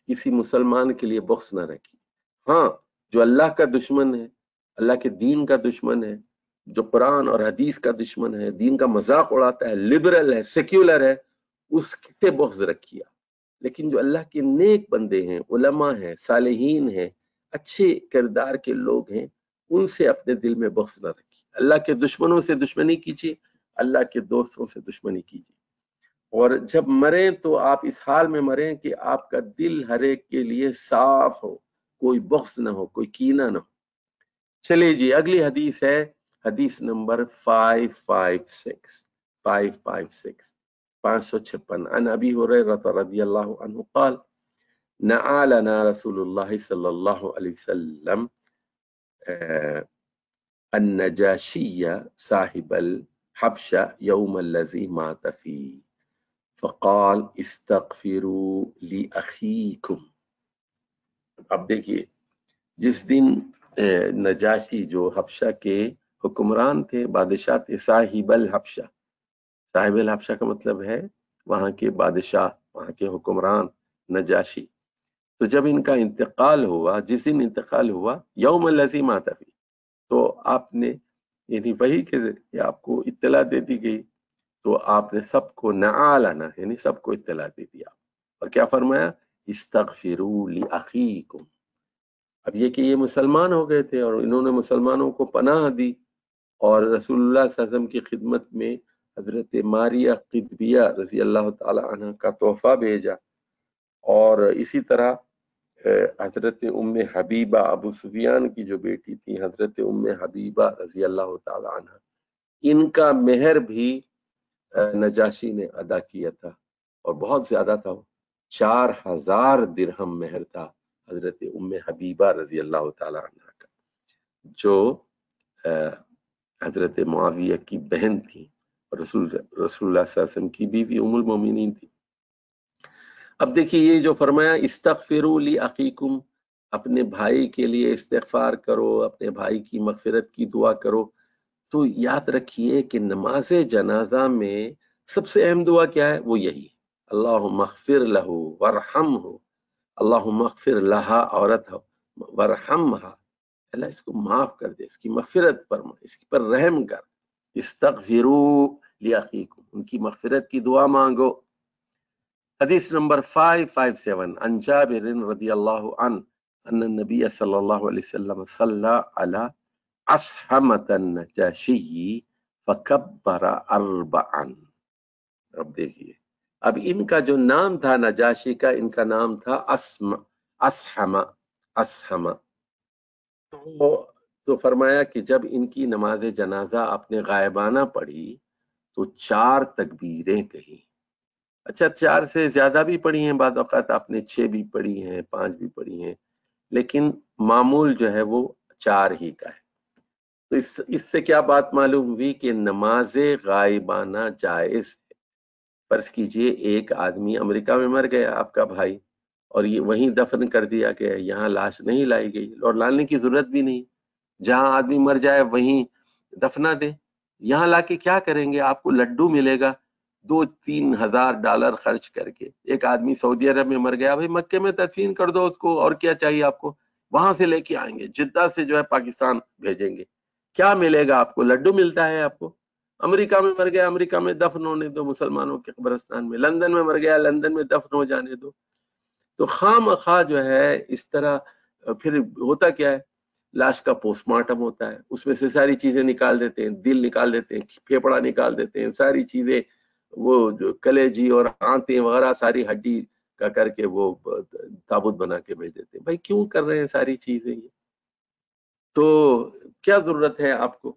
کسی مسلمان کے لیے بغض نہ رکھیے۔ ہاں، جو اللہ کا دشمن ہے، اللہ کے دین کا دشمن ہے، جو قرآن اور حدیث کا دشمن ہے، دین کا مذاق اڑاتا ہے، لبرل ہے، سیکولر ہے، اس سے بغض رکھیے۔ لیکن جو اللہ کے نیک بندے ہیں، علماء ہیں، صالحین ہیں، اچھے کردار کے لوگ ہیں، ان سے اپنے دل میں بغض نہ رکھیے۔ اللہ کے دشمنوں سے دشمنی کیجیے، اللہ کے دوستوں سے دشمنی کیجیے، اور جب مریں تو آپ اس حال میں مریں کہ آپ کا دل ہر ایک کے لیے صاف ہو، کوئی بغض نہ ہو، کوئی کینہ نہ ہو۔ چلیے جی اگلی حدیث ہے، حدیث نمبر 556 556 عن ابی ہریرہ رضی اللہ عنہ قال نعالنا رسول اللہ صلی اللہ علیہ وسلم النجاشی صاحب الحبشہ یوم الذی مات فیہ فقال استغفروا لأخیکم۔ اب دیکھیے، جس دن نجاشی جو حبشہ کے حکمران تھے، بادشاہ تھے، صاحب الحبشہ، صاحب الحبشہ کا مطلب ہے وہاں کے بادشاہ، وہاں کے حکمران، نجاشی۔ تو جب ان کا انتقال ہوا، جس دن انتقال ہوا، یوم الذی مات فیہ، تو آپ نے یعنی وحی کے ذریعے آپ کو اطلاع دے دی گئی، تو آپ نے سب کو نعالنا یعنی سب کو اطلاع دے دیا، اور کیا فرمایا؟ استغفروا لأخیکم۔ اب یہ کہ یہ مسلمان ہو گئے تھے اور انہوں نے مسلمانوں کو پناہ دی، اور رسول اللہ صلی اللہ علیہ وسلم کی خدمت میں حضرت ماریہ قدبیہ رضی اللہ تعالی عنہ کا تحفہ بھیجا، اور اسی طرح حضرت ام حبیبہ، ابو سفیان کی جو بیٹی تھی حضرت ام حبیبہ رضی اللہ تعالی عنہ، ان کا مہر بھی نجاشی نے ادا کیا تھا، اور بہت زیادہ تھا، 4000 درہم مہر تھا حضرت ام حبیبہ رضی اللہ تعالی عنہ کا، جو حضرت معاویہ کی بہن تھی، اور رسول اللہ صلی اللہ علیہ وسلم کی بیوی ام المومنین تھی۔ اب دیکھیے یہ جو فرمایا استغفروا لأخیکم، اپنے بھائی کے لیے استغفار کرو، اپنے بھائی کی مغفرت کی دعا کرو، تو یاد رکھیے کہ نماز جنازہ میں سب سے اہم دعا کیا ہے؟ وہ یہی، اللہم اغفر لہ ورحمہ، اللہم اغفر لہا عورت ہو، ورحمہا، اللہ اس کو معاف کر دے، اس کی مغفرت فرما، اس پر رحم کر، استغفروا لأخیکم، ان کی مغفرت کی دعا مانگو۔ حدیث نمبر 557 عن جابر رضی اللہ عنہ ان النبی صلی اللہ علیہ وسلم صلی علی اصحمۃ النجاشی فکبر اربعا۔ اب دیکھیے، اب ان کا جو نام تھا نجاشی کا، ان کا نام تھا اسحمہ۔ تو فرمایا کہ جب ان کی نماز جنازہ آپ نے غائبانہ پڑھی تو 4 تکبیریں کہیں۔ اچھا 4 سے زیادہ بھی پڑھی ہیں، بعض اوقات آپ نے 6 بھی پڑھی ہیں، 5 بھی پڑھی ہیں، لیکن معمول جو ہے وہ 4 ہی کا ہے۔ تو اس سے کیا بات معلوم ہوئی کہ نماز غائبانہ جائز ہے۔ فرض کیجئے ایک آدمی امریکہ میں مر گیا، آپ کا بھائی، اور یہ وہیں دفن کر دیا گیا، یہاں لاش نہیں لائی گئی، اور لانے کی ضرورت بھی نہیں، جہاں آدمی مر جائے وہیں دفنا دیں۔ یہاں لا کے کیا کریں گے؟ آپ کو لڈو ملے گا 2-3 ہزار ڈالر خرچ کر کے۔ ایک آدمی سعودی عرب میں مر گیا، بھائی مکے میں تدفین کر دو اس کو، اور کیا چاہیے آپ کو؟ وہاں سے لے کے آئیں گے، جدہ سے جو ہے پاکستان بھیجیں گے، کیا ملے گا آپ کو؟ لڈو ملتا ہے آپ کو۔ امریکہ میں مر گیا، امریکہ میں دفن ہونے دو مسلمانوں کے قبرستان میں۔ لندن میں مر گیا، لندن میں دفن ہو جانے دو۔ تو خام خواہ جو ہے اس طرح پھر ہوتا کیا ہے، لاش کا پوسٹ مارٹم ہوتا ہے، اس میں سے ساری چیزیں نکال دیتے ہیں، دل نکال دیتے ہیں، پھیپڑا نکال دیتے ہیں، ساری چیزیں، وہ جو کلیجی اور آنتیں وغیرہ ساری ہڈی کا کر کے وہ تابوت بنا کے بھیج دیتے ہیں۔ بھائی کیوں کر رہے ہیں ساری چیزیں یہ؟ تو کیا ضرورت ہے آپ کو؟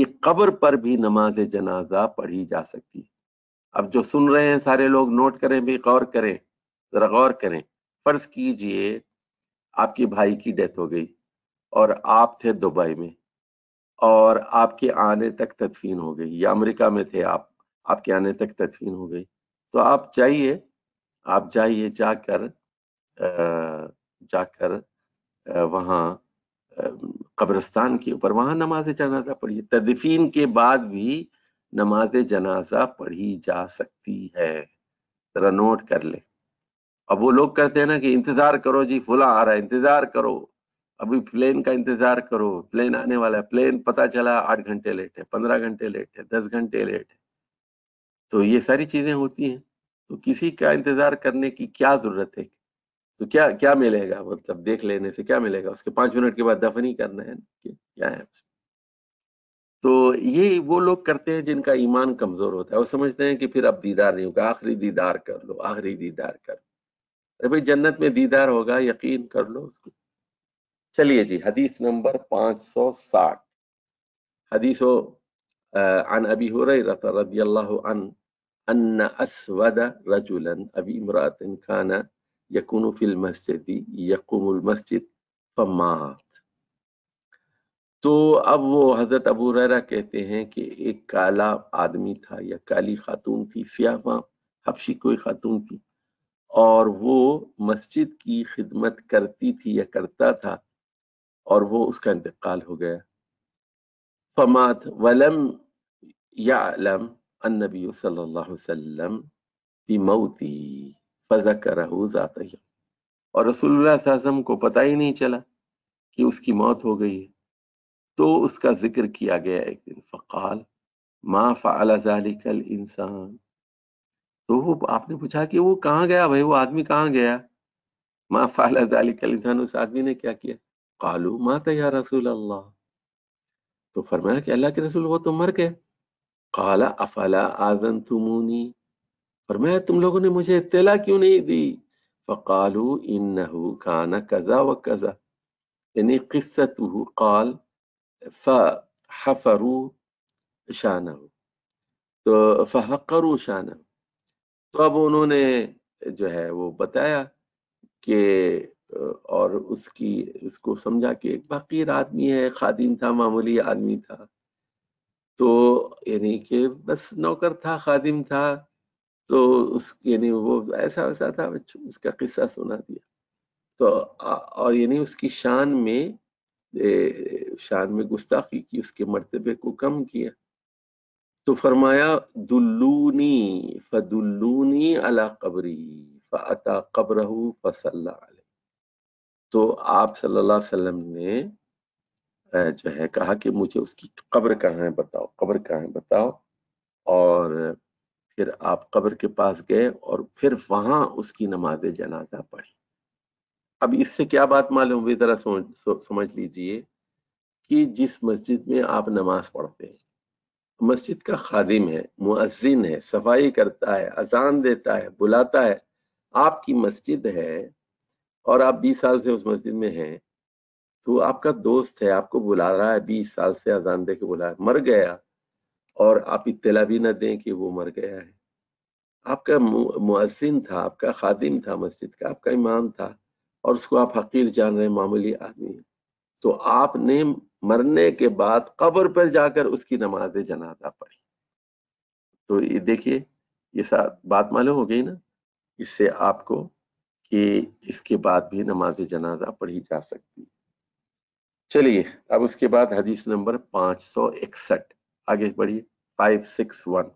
کہ قبر پر بھی نماز جنازہ پڑھی جا سکتی ہے۔ اب جو سن رہے ہیں سارے لوگ نوٹ کریں بھی، غور کریں، ذرا غور کریں۔ فرض کیجئے آپ کے بھائی کی ڈیتھ ہو گئی اور آپ تھے دبئی میں، اور آپ کے آنے تک تدفین ہو گئی، یا امریکہ میں تھے آپ کے آنے تک تدفین ہو گئی، تو آپ جائیے جا کر وہاں قبرستان کے اوپر وہاں نماز جنازہ پڑھیے۔ تدفین کے بعد بھی نماز جنازہ پڑھی جا سکتی ہے، ذرا نوٹ کر لیں۔ اب وہ لوگ کہتے ہیں نا کہ انتظار کرو جی، فلاں آ رہا ہے، انتظار کرو، ابھی پلین کا انتظار کرو، پلین آنے والا ہے، پلین پتہ چلا 8 گھنٹے لیٹ ہے، 15 گھنٹے لیٹ ہے، 10 گھنٹے لیٹ ہے۔ تو یہ ساری چیزیں ہوتی ہیں، تو کسی کا انتظار کرنے کی کیا ضرورت ہے؟ تو کیا ملے گا؟ مطلب دیکھ لینے سے کیا ملے گا؟ اس کے 5 منٹ کے بعد دفن ہی کرنا ہے، کیا ہے؟ تو یہ وہ لوگ کرتے ہیں جن کا ایمان کمزور ہوتا ہے، وہ سمجھتے ہیں کہ پھر اب دیدار نہیں ہوگا، آخری دیدار کر لو، آخری دیدار کر لو۔ ارے بھائی جنت میں دیدار ہوگا، یقین کر لو اس کو۔ چلیے جی، حدیث نمبر 560، حدیث عن ابی ہریرہ رضی اللہ عنہ ان اسود رجلا ابی امرأة كان يكون في المسجد يقوم المسجد فمات۔ تو اب وہ حضرت ابو ہریرہ کہتے ہیں کہ ایک کالا آدمی تھا یا کالی خاتون تھی، سیاہ حبشی کوئی خاتون تھی، اور وہ مسجد کی خدمت کرتی تھی یا کرتا تھا، اور وہ اس کا انتقال ہو گیا۔ فمات ولم یعلم النبی صلی اللہ علیہ وسلم بموتی فذکرہ ذات یوم، اور رسول اللہ صلی اللہ علیہ وسلم کو پتہ ہی نہیں چلا کہ اس کی موت ہو گئی ہے، تو اس کا ذکر کیا گیا ایک دن۔ فقال ما فعل ذلك الانسان، تو وہ آپ نے پوچھا کہ وہ کہاں گیا بھائی، وہ آدمی کہاں گیا؟ ما فعل ذلك الانسان، اس آدمی نے کیا کیا؟ قالوا مات یا رسول اللہ، تو فرمایا کہ اللہ کے رسول وہ تو مر گئے۔ قال افلا آذنتمونی، فرمایا تم لوگوں نے مجھے اطلاع کیوں نہیں دی؟ فقالوا انه كان كذا وكذا، یعنی قصته قال فحفروا شانہ، تو فحقروا شانہ، تو اب انہوں نے جو ہے وہ بتایا کہ اور اس کو سمجھا کہ ایک فقیر آدمی ہے، خادم تھا، معمولی آدمی تھا، تو یعنی کہ بس نوکر تھا، خادم تھا، تو یعنی وہ ایسا ویسا تھا، اس کا قصہ سنا دیا۔ تو اور یعنی اس کی شان میں گستاخی کی، اس کے مرتبے کو کم کیا۔ تو فرمایا دلونی فدلونی علی قبری فاتی قبرہ فصلی علیہ، تو آپ صلی اللہ علیہ وسلم نے جو ہے کہا کہ مجھے اس کی قبر کہاں ہے بتاؤ، قبر کہاں ہے بتاؤ، اور پھر آپ قبر کے پاس گئے اور پھر وہاں اس کی نماز جنازہ پڑھی۔ اب اس سے کیا بات معلوم ہوئی؟ ذرا سمجھ لیجئے کہ جس مسجد میں آپ نماز پڑھتے ہیں، مسجد کا خادم ہے، مؤذن ہے، صفائی کرتا ہے، اذان دیتا ہے، بلاتا ہے، آپ کی مسجد ہے اور آپ 20 سال سے اس مسجد میں ہیں، تو آپ کا دوست ہے، آپ کو بلا رہا ہے، 20 سال سے اذان دے کے بلا رہا ہے، مر گیا اور آپ اطلاع بھی نہ دیں کہ وہ مر گیا ہے۔ آپ کا مؤذن تھا، آپ کا خادم تھا مسجد کا، آپ کا امام تھا، اور اس کو آپ حقیر جان رہے ہیں، معمولی آدمی، تو آپ نے مرنے کے بعد قبر پر جا کر اس کی نماز جنازہ پڑھی۔ تو یہ دیکھیے، یہ بات معلوم ہو گئی نا اس سے آپ کو کہ اس کے بعد بھی نماز جنازہ پڑھی جا سکتی۔ چلیے اب اس کے بعد حدیث نمبر 561، آگے بڑھیے، 561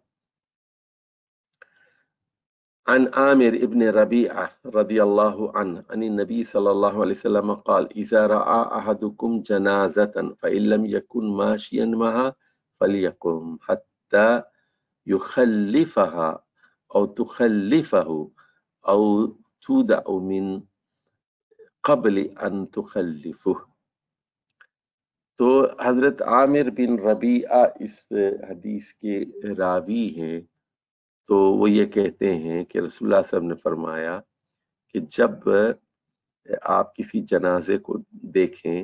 عن عامر ابن ربيعة رضي الله عنه عن النبي صلى الله عليه وسلم قال إذا رأى أحدكم جنازة فإن لم يكن ماشيا معها فليقم حتى يخلفها أو تخلفه أو تودع من قبل أن تخلفه۔ تو حضرت عامر بن ربیعہ اس حدیث کے راوی ہیں، تو وہ یہ کہتے ہیں کہ رسول اللہ صلی اللہ علیہ وسلم نے فرمایا کہ جب آپ کسی جنازے کو دیکھیں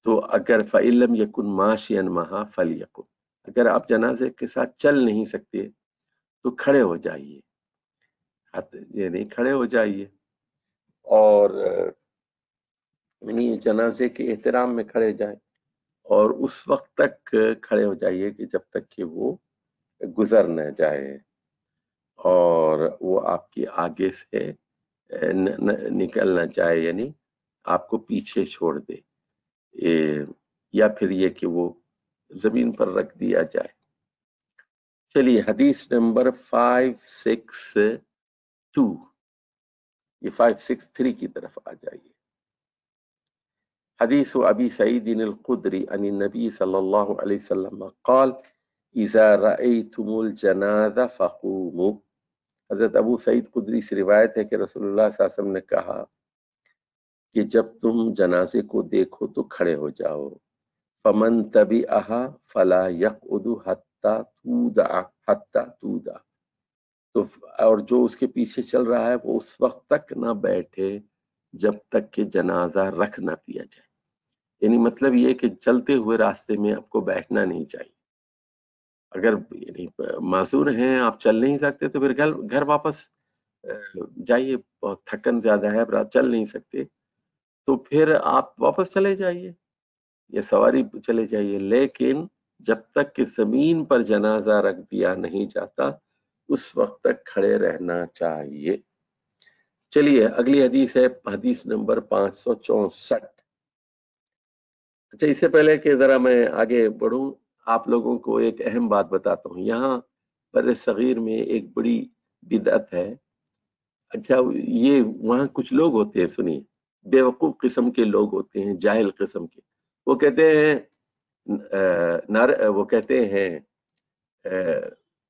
تو اگر فَإِلَّمْ يَكُنْ مَاشِيًا مَعَهَا فَلْيَقُمْ، اگر آپ جنازے کے ساتھ چل نہیں سکتے تو کھڑے ہو جائیے، یعنی کھڑے ہو جائیے، اور یعنی جنازے کے احترام میں کھڑے جائیں، اور اس وقت تک کھڑے ہو جائیے کہ جب تک کہ وہ گزر نہ جائے اور وہ آپ کی آگے سے نکل نہ جائے، یعنی آپ کو پیچھے چھوڑ دے، یا پھر یہ کہ وہ زمین پر رکھ دیا جائے۔ چلیے حدیث نمبر 562، یہ 563 کی طرف آ جائیے۔ حدیث ابی سعید الخدری عن النبی صلی اللہ علیہ وسلم قال اذا رأيتم الجنازہ فقوموا، حضرت ابو سعید خدری سے روایت ہے کہ رسول اللہ صلی اللہ علیہ وسلم نے کہا کہ جب تم جنازے کو دیکھو تو کھڑے ہو جاؤ، فمن تبعها فلا يقعد حتى تودع، تو اور جو اس کے پیچھے چل رہا ہے وہ اس وقت تک نہ بیٹھے جب تک کہ جنازہ رکھ نہ دیا جائے، یعنی مطلب یہ کہ چلتے ہوئے راستے میں آپ کو بیٹھنا نہیں چاہیے، اگر یعنی معذور ہیں آپ چل نہیں سکتے تو پھر گھر واپس جائیے، بہت تھکن زیادہ ہے، آپ چل نہیں سکتے تو پھر آپ واپس چلے جائیے یا سواری چلے جائیے، لیکن جب تک کہ زمین پر جنازہ رکھ دیا نہیں جاتا اس وقت تک کھڑے رہنا چاہیے۔ چلیے اگلی حدیث ہے حدیث نمبر 564۔ اچھا، اس سے پہلے کہ ذرا میں آگے بڑھوں آپ لوگوں کو ایک اہم بات بتاتا ہوں، یہاں بر صغیر میں ایک بڑی بدعت ہے۔ اچھا، یہ وہاں کچھ لوگ ہوتے ہیں، سنیے، بیوقوف قسم کے لوگ ہوتے ہیں، جاہل قسم کے، وہ کہتے ہیں وہ کہتے ہیں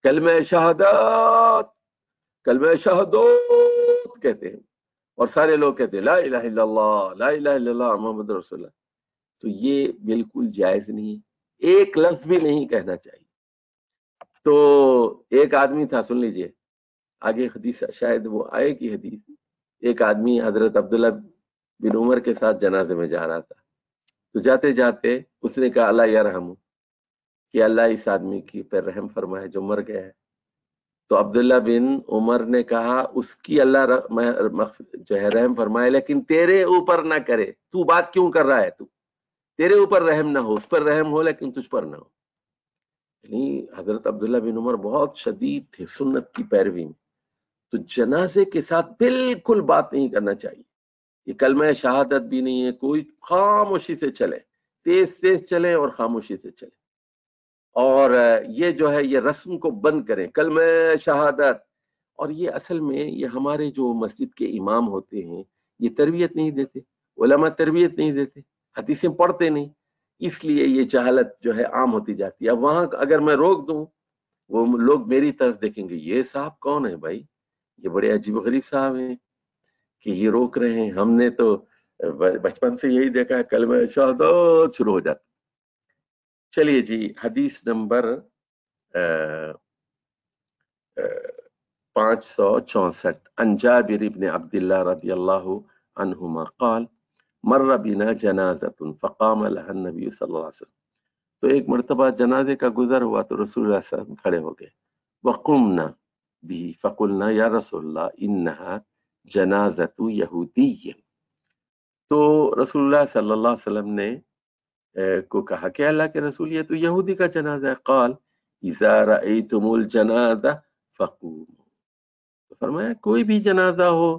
کلمہ شہادت، کلمہ شہادت کہتے ہیں، اور سارے لوگ کہتے ہیں لا الہ الا اللہ، لا الہ الا اللہ محمد رسول اللہ، تو یہ بالکل جائز نہیں ہے، ایک لفظ بھی نہیں کہنا چاہیے۔ تو ایک آدمی تھا، سن لیجئے آگے حدیث، شاید وہ آئے کی حدیث، ایک آدمی حضرت عبداللہ بن عمر کے ساتھ جنازے میں جا رہا تھا، تو جاتے جاتے اس نے کہا اللہ یرحمہ، کہ اللہ اس آدمی کی پر رحم فرمائے جو مر گیا ہے، تو عبداللہ بن عمر نے کہا اس کی اللہ جو ہے رحم فرمائے، لیکن تیرے اوپر نہ کرے، تو بات کیوں کر رہا ہے، تو تیرے اوپر رحم نہ ہو، اس پر رحم ہو لیکن تجھ پر نہ ہو۔ یعنی حضرت عبداللہ بن عمر بہت شدید تھے سنت کی پیروی میں، تو جنازے کے ساتھ بالکل بات نہیں کرنا چاہیے، یہ کلمہ شہادت بھی نہیں ہے، کوئی خاموشی سے چلے، تیز تیز چلے اور خاموشی سے چلے، اور یہ جو ہے یہ رسم کو بند کریں، کلمہ شہادت۔ اور یہ اصل میں یہ ہمارے جو مسجد کے امام ہوتے ہیں یہ تربیت نہیں دیتے، علماء تربیت نہیں دیتے، حدیثیں پڑھتے نہیں، اس لیے یہ جہالت جو ہے عام ہوتی جاتی ہے۔ اب وہاں اگر میں روک دوں وہ لوگ میری طرف دیکھیں گے یہ صاحب کون ہے بھائی، یہ بڑے عجیب و غریب صاحب ہیں کہ یہ روک رہے ہیں، ہم نے تو بچپن سے یہی دیکھا ہے کلمہ شہادت شروع ہو جاتا۔ چلیے جی حدیث نمبر 564، عن جابر بن عبداللہ رضی اللہ عنہما قال مر بنا جنازۃ فقام لها النبی صلی اللہ علیہ وسلم، تو ایک مرتبہ جنازے کا گزر ہوا تو رسول اللہ صلی اللہ علیہ وسلم کھڑے ہو گئے، وقمنا به فقلنا یا رسول اللہ انها جنازۃ یہودی، تو رسول اللہ صلی اللہ علیہ وسلم نے کو کہا کہ اللہ کے رسول یہ تو یہودی کا جنازہ ہے، قال اذا رأیتم الجنازہ فقوموا، تو فرمایا کوئی بھی جنازہ ہو،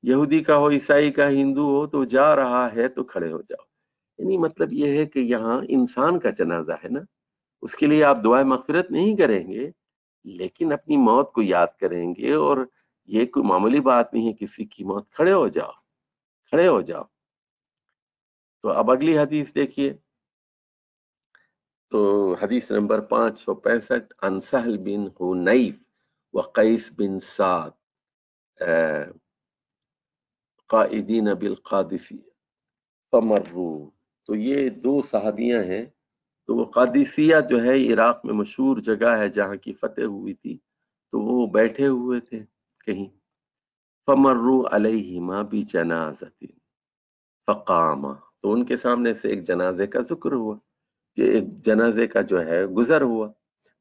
یہودی کا ہو، عیسائی کا، ہندو ہو، تو جا رہا ہے تو کھڑے ہو جاؤ، یعنی مطلب یہ ہے کہ یہاں انسان کا جنازہ ہے نا، اس کے لیے آپ دعائیں مغفرت نہیں کریں گے لیکن اپنی موت کو یاد کریں گے، اور یہ کوئی معمولی بات نہیں ہے کسی کی موت، کھڑے ہو جاؤ، کھڑے ہو جاؤ۔ تو اب اگلی حدیث دیکھیے، تو حدیث نمبر 565، عن سہل بن حنیف وقیس بن سعد قائدین بالقادسیہ فمروا، تو یہ دو صحابیاں ہیں، تو وہ قادسیہ جو ہے عراق میں مشہور جگہ ہے جہاں کی فتح ہوئی تھی، تو وہ بیٹھے ہوئے تھے کہیں، فمروا علیہما بجنازۃ فقاما، تو ان کے سامنے سے ایک جنازے کا ذکر ہوا کہ ایک جنازے کا جو ہے گزر ہوا،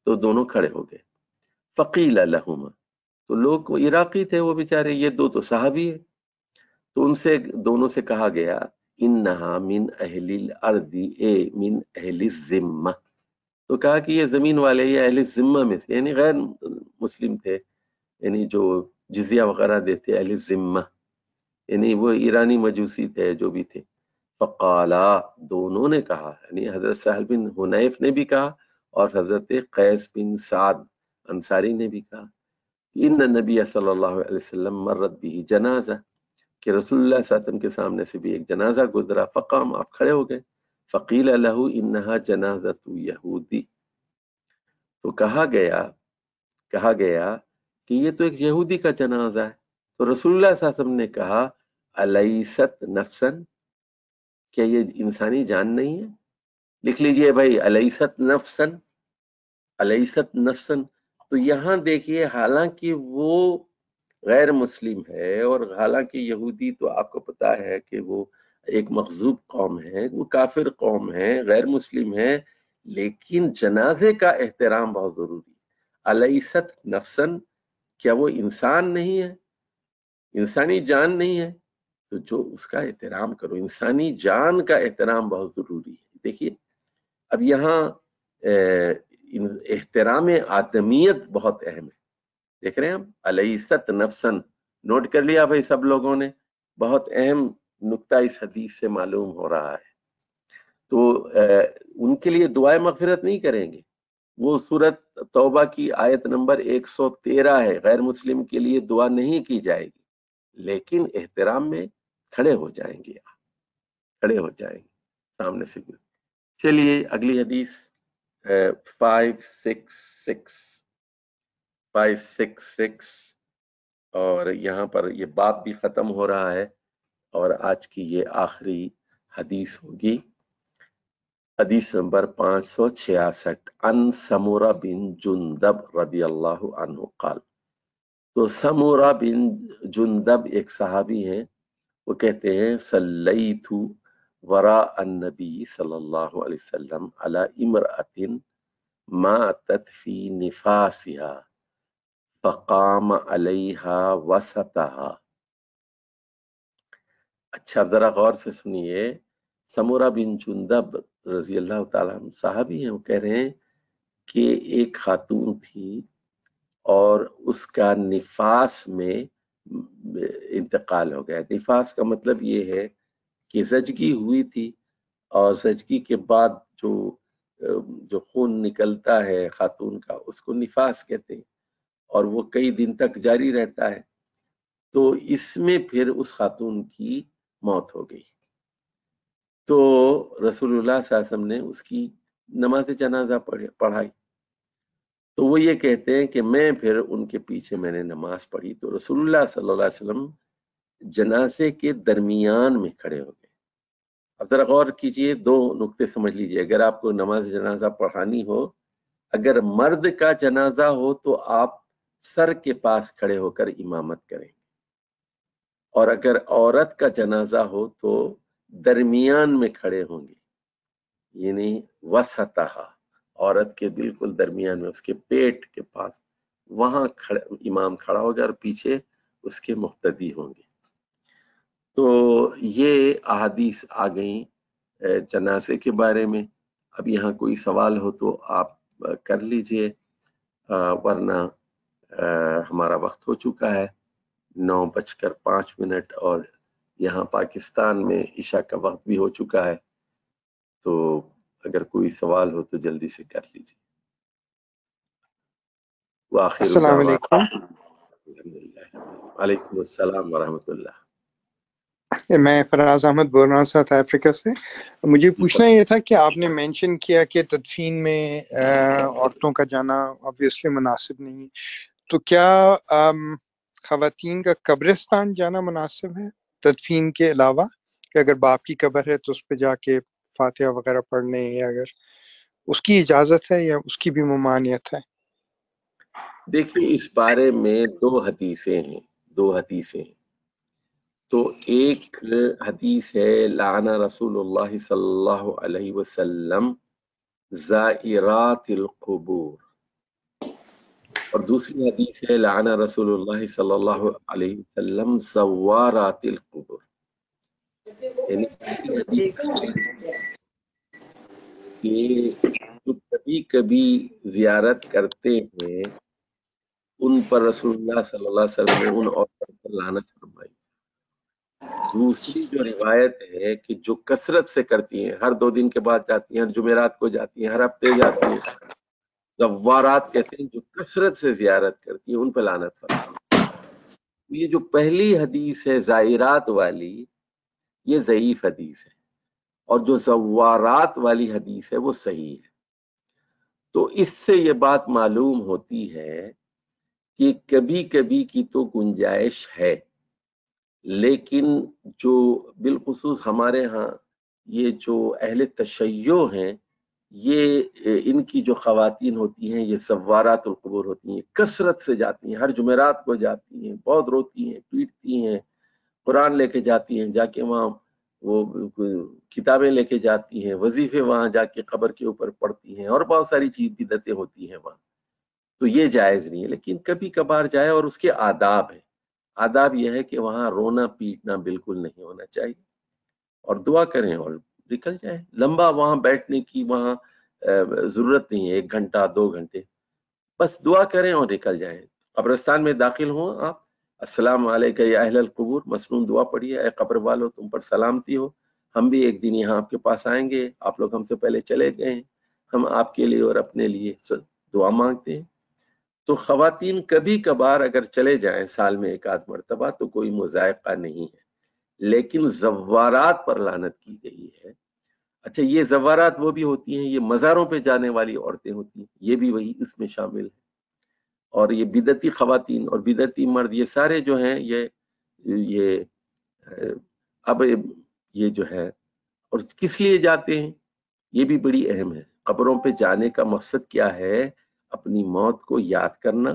تو دونوں کھڑے ہو گئے. فقیل لہما، تو لوگ عراقی تھے وہ بیچارے، یہ دو تو صحابی ہے، تو ان سے دونوں سے کہا گیا انہا من اہل الارض اے من اہل الذمہ، تو کہا کہ یہ زمین والے یہ اہل الذمہ میں تھے، یعنی غیر مسلم تھے، یعنی جو جزیہ وغیرہ دیتے اہل الذمہ، یعنی وہ ایرانی مجوسی تھے جو بھی تھے. فقالا، دونوں نے کہا، یعنی حضرت سہل بن حنیف نے بھی کہا اور حضرت قیس بن سعد انصاری نے بھی کہا ان نبی صلی اللہ علیہ وسلم مرت بھی جنازہ، کہ رسول اللہ صلی اللہ علیہ وسلم کے سامنے سے بھی ایک جنازہ گزرا. فقام، آپ کھڑے ہو گئے. فقیل لہ انہا جنازۃ یہودی، تو کہا گیا کہ یہ تو ایک یہودی کا جنازہ ہے. تو رسول اللہ صلی اللہ علیہ وسلم نے کہا الیست نفسن، کیا یہ انسانی جان نہیں ہے؟ لکھ لیجئے بھائی، الیست نفسن، الیست نفسن. تو یہاں دیکھیے، حالانکہ وہ غیر مسلم ہے، اور حالانکہ یہودی تو آپ کو پتا ہے کہ وہ ایک مغضوب قوم ہے، وہ کافر قوم ہے، غیر مسلم ہے، لیکن جنازے کا احترام بہت ضروری ہے. الیست نفسن، کیا وہ انسان نہیں ہے، انسانی جان نہیں ہے؟ تو جو اس کا احترام کرو، انسانی جان کا احترام بہت ضروری ہے. دیکھیے اب یہاں احترام آدمیت بہت اہم ہے. دیکھ رہے ہیں ہم، الیست نفسن، نوٹ کر لیا بھائی سب لوگوں نے، بہت اہم نقطہ اس حدیث سے معلوم ہو رہا ہے. تو ان کے لیے دعائے مغفرت نہیں کریں گے، وہ سورت توبہ کی آیت نمبر 113 ہے، غیر مسلم کے لیے دعا نہیں کی جائے گی، لیکن احترام میں کھڑے ہو جائیں گے، کھڑے ہو جائیں گے سامنے سے. چلیے اگلی حدیث 566 اور یہاں پر یہ باب بھی ختم ہو رہا ہے اور آج کی یہ آخری حدیث ہوگی. حدیث نمبر 566 ان سمورہ بن جندب رضی اللہ عنہ قال. تو سمورہ بن جندب ایک صحابی ہیں، وہ کہتے ہیں صلیت وراء النبی صلی اللہ علیہ وسلم علی امرأۃ ماتت فی نفاسها فقام علیہا وسطها. اچھا ذرا غور سے سنیے، سمورہ بن جندب رضی اللہ تعالیٰ عنہ صحابی ہیں، وہ کہہ رہے ہیں کہ ایک خاتون تھی اور اس کا نفاس میں انتقال ہو گیا. نفاس کا مطلب یہ ہے کہ زچگی ہوئی تھی، اور زچگی کے بعد جو خون نکلتا ہے خاتون کا، اس کو نفاس کہتے ہیں، اور وہ کئی دن تک جاری رہتا ہے. تو اس میں پھر اس خاتون کی موت ہو گئی. تو رسول اللہ صلی اللہ علیہ وسلم نے اس کی نماز جنازہ پڑھائی. تو وہ یہ کہتے ہیں کہ میں پھر ان کے پیچھے میں نے نماز پڑھی، تو رسول اللہ صلی اللہ علیہ وسلم جنازے کے درمیان میں کھڑے ہو گئے. اب ذرا غور کیجئے، دو نقطے سمجھ لیجئے. اگر آپ کو نماز جنازہ پڑھانی ہو، اگر مرد کا جنازہ ہو تو آپ سر کے پاس کھڑے ہو کر امامت کریں، اور اگر عورت کا جنازہ ہو تو درمیان میں کھڑے ہوں گے، یعنی وسطہا، عورت کے بالکل درمیان میں، اس کے پیٹ کے پاس، وہاں امام کھڑا ہوگا اور پیچھے اس کے مقتدی ہوں گے. تو یہ احادیث آ گئیں جنازے کے بارے میں. اب یہاں کوئی سوال ہو تو آپ کر لیجئے، ورنہ ہمارا وقت ہو چکا ہے 9:05 اور یہاں پاکستان میں عشاء کا وقت بھی ہو چکا ہے. تو اگر کوئی سوال ہو تو جلدی سے کر لیجیے. السلام علیکم. وعلیکم السلام ورحمۃ اللہ. میں فراز احمد بول رہا ہوں ساؤتھ افریقہ سے. مجھے پوچھنا یہ تھا کہ آپ نے مینشن کیا کہ تدفین میں عورتوں کا جانا obviously مناسب نہیں، تو کیا خواتین کا قبرستان جانا مناسب ہے تدفین کے علاوہ، کہ اگر باپ کی قبر ہے تو اس پہ جا کے فاتحہ وغیرہ پڑھنے، یا اگر اس کی اجازت ہے یا اس کی بھی ممانعت ہے؟ دیکھیے اس بارے میں دو حدیثیں ہیں. تو ایک حدیث ہے لعن رسول اللہ صلی اللہ علیہ وسلم زائرات القبور، اور دوسری حدیث ہے لعن رسول اللہ صلی اللہ علیہ وسلم زوارات القبور. یعنی پہلی حدیث کہ جو کبھی کبھی زیارت کرتے ہیں ان پر رسول اللہ صلی اللہ علیہ وسلم نے ان عورتوں پر لعنت فرمائی. دوسری جو روایت ہے کہ جو کثرت سے کرتی ہیں، ہر 2 دن کے بعد جاتی ہیں، ہر جمعرات کو جاتی ہیں، ہر ہفتے جاتی ہیں، زوارات کہتے ہیں، جو کثرت سے زیارت کرتی ہیں ان پہ لعنت فرمائی. یہ جو پہلی حدیث ہے زائرات والی، یہ ضعیف حدیث ہے، اور جو زوارات والی حدیث ہے وہ صحیح ہے. تو اس سے یہ بات معلوم ہوتی ہے کہ کبھی کبھی کی تو گنجائش ہے، لیکن جو بالخصوص ہمارے ہاں یہ جو اہل تشیع ہیں، یہ ان کی جو خواتین ہوتی ہیں یہ زوارات القبور ہوتی ہیں، کثرت سے جاتی ہیں، ہر جمعرات کو جاتی ہیں، بہت روتی ہیں، پیٹتی ہیں، قرآن لے کے جاتی ہیں، جا کے وہاں وہ کتابیں لے کے جاتی ہیں، وظیفے وہاں جا کے قبر کے اوپر پڑھتی ہیں، اور بہت ساری چیز بدعتیں ہوتی ہیں وہاں. تو یہ جائز نہیں ہے، لیکن کبھی کبھار جائے، اور اس کے آداب ہیں. آداب یہ ہے کہ وہاں رونا پیٹنا بالکل نہیں ہونا چاہیے، اور دعا کریں اور نکل جائیں. لمبا وہاں بیٹھنے کی وہاں ضرورت نہیں ہے، 1 گھنٹہ 2 گھنٹے، بس دعا کریں اور نکل جائیں. قبرستان میں داخل ہوں آپ، السلام علیکم یا اہل القبور، مسنون دعا پڑھیے، اے قبر والو تم پر سلامتی ہو، ہم بھی ایک دن یہاں آپ کے پاس آئیں گے، آپ لوگ ہم سے پہلے چلے گئے ہیں، ہم آپ کے لیے اور اپنے لیے دعا مانگتے ہیں. تو خواتین کبھی کبھار اگر چلے جائیں سال میں 1 آدھ مرتبہ تو کوئی مذائقہ نہیں ہے، لیکن زوارات پر لعنت کی گئی ہے. اچھا، یہ زوارات وہ بھی ہوتی ہیں، یہ مزاروں پہ جانے والی عورتیں ہوتی ہیں، یہ بھی وہی اس میں شامل ہے. اور یہ بدعتی خواتین اور بدعتی مرد، یہ سارے جو ہیں یہ اب یہ جو ہے، اور کس لیے جاتے ہیں یہ بھی بڑی اہم ہے. قبروں پہ جانے کا مقصد کیا ہے؟ اپنی موت کو یاد کرنا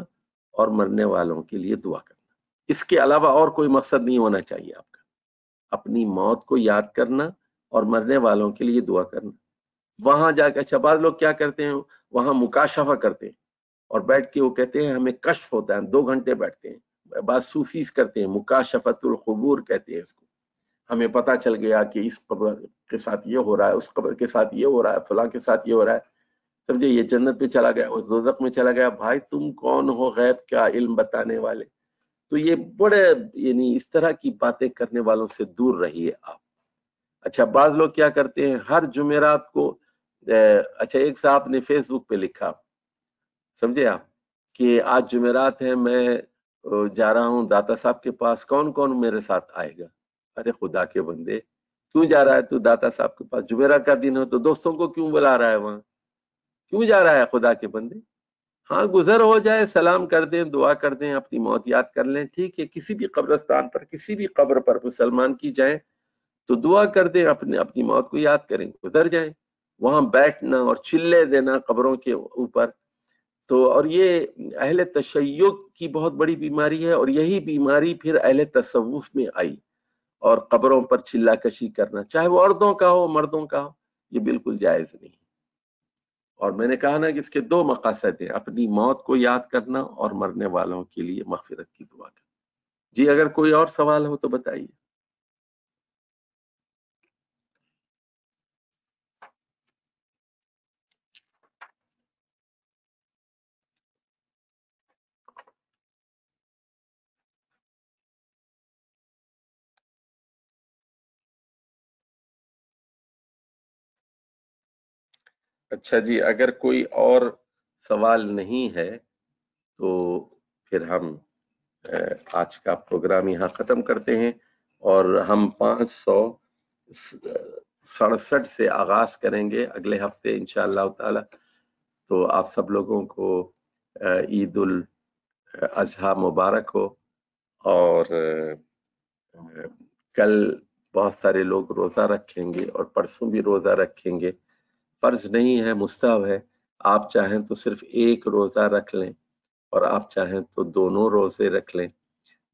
اور مرنے والوں کے لیے دعا کرنا. اس کے علاوہ اور کوئی مقصد نہیں ہونا چاہیے آپ کا. اپنی موت کو یاد کرنا اور مرنے والوں کے لیے دعا کرنا. وہاں جا کے اچھا بعض لوگ کیا کرتے ہیں، وہاں مکاشفہ کرتے ہیں اور بیٹھ کے وہ کہتے ہیں ہمیں کشف ہوتا ہے، 2 گھنٹے بیٹھتے ہیں. بعض صوفیز کرتے ہیں، مکاشفت القبور کہتے ہیں اس کو. ہمیں پتا چل گیا کہ اس قبر کے ساتھ یہ ہو رہا ہے، اس قبر کے ساتھ یہ ہو رہا ہے، فلاں کے ساتھ یہ ہو رہا ہے، سمجھے، یہ جنت میں چلا گیا، وہ دوزخ میں چلا گیا. بھائی تم کون ہو غیب کا علم بتانے والے؟ تو یہ بڑے یعنی اس طرح کی باتیں کرنے والوں سے دور رہیے آپ. اچھا بعض لوگ کیا کرتے ہیں، ہر جمعرات کو اچھا ایک صاحب نے فیس بک پہ لکھا، سمجھے آپ، کہ آج جمعرات ہے، میں جا رہا ہوں داتا صاحب کے پاس، کون کون میرے ساتھ آئے گا؟ ارے خدا کے بندے، کیوں جا رہا ہے تو داتا صاحب کے پاس؟ جمعرات کا دن ہو تو دوستوں کو کیوں بلا رہا ہے وہاں؟ کیوں جا رہا ہے خدا کے بندے؟ ہاں گزر ہو جائے، سلام کر دیں، دعا کر دیں، اپنی موت یاد کر لیں، ٹھیک ہے. کسی بھی قبرستان پر، کسی بھی قبر پر مسلمان کی جائیں تو دعا کر دیں، اپنی موت کو یاد کریں، گزر جائیں. وہاں بیٹھنا اور چلے دینا قبروں کے اوپر، تو اور یہ اہل تشیع کی بہت بڑی بیماری ہے، اور یہی بیماری پھر اہل تصوف میں آئی. اور قبروں پر چلا کشی کرنا، چاہے وہ عورتوں کا ہو مردوں کا ہو، یہ بالکل جائز نہیں. اور میں نے کہا نا کہ اس کے 2 مقاصد ہیں، اپنی موت کو یاد کرنا اور مرنے والوں کے لیے مغفرت کی دعا کرنا. جی اگر کوئی اور سوال ہو تو بتائیے. اچھا جی، اگر کوئی اور سوال نہیں ہے تو پھر ہم آج کا پروگرام یہاں ختم کرتے ہیں، اور ہم 567 سے آغاز کریں گے اگلے ہفتے انشاءاللہ تعالی. تو آپ سب لوگوں کو عید الاضحیٰ مبارک ہو. اور کل بہت سارے لوگ روزہ رکھیں گے اور پرسوں بھی روزہ رکھیں گے. فرض نہیں ہے، مستحب ہے. آپ چاہیں تو صرف 1 روزہ رکھ لیں، اور آپ چاہیں تو دونوں روزے رکھ لیں.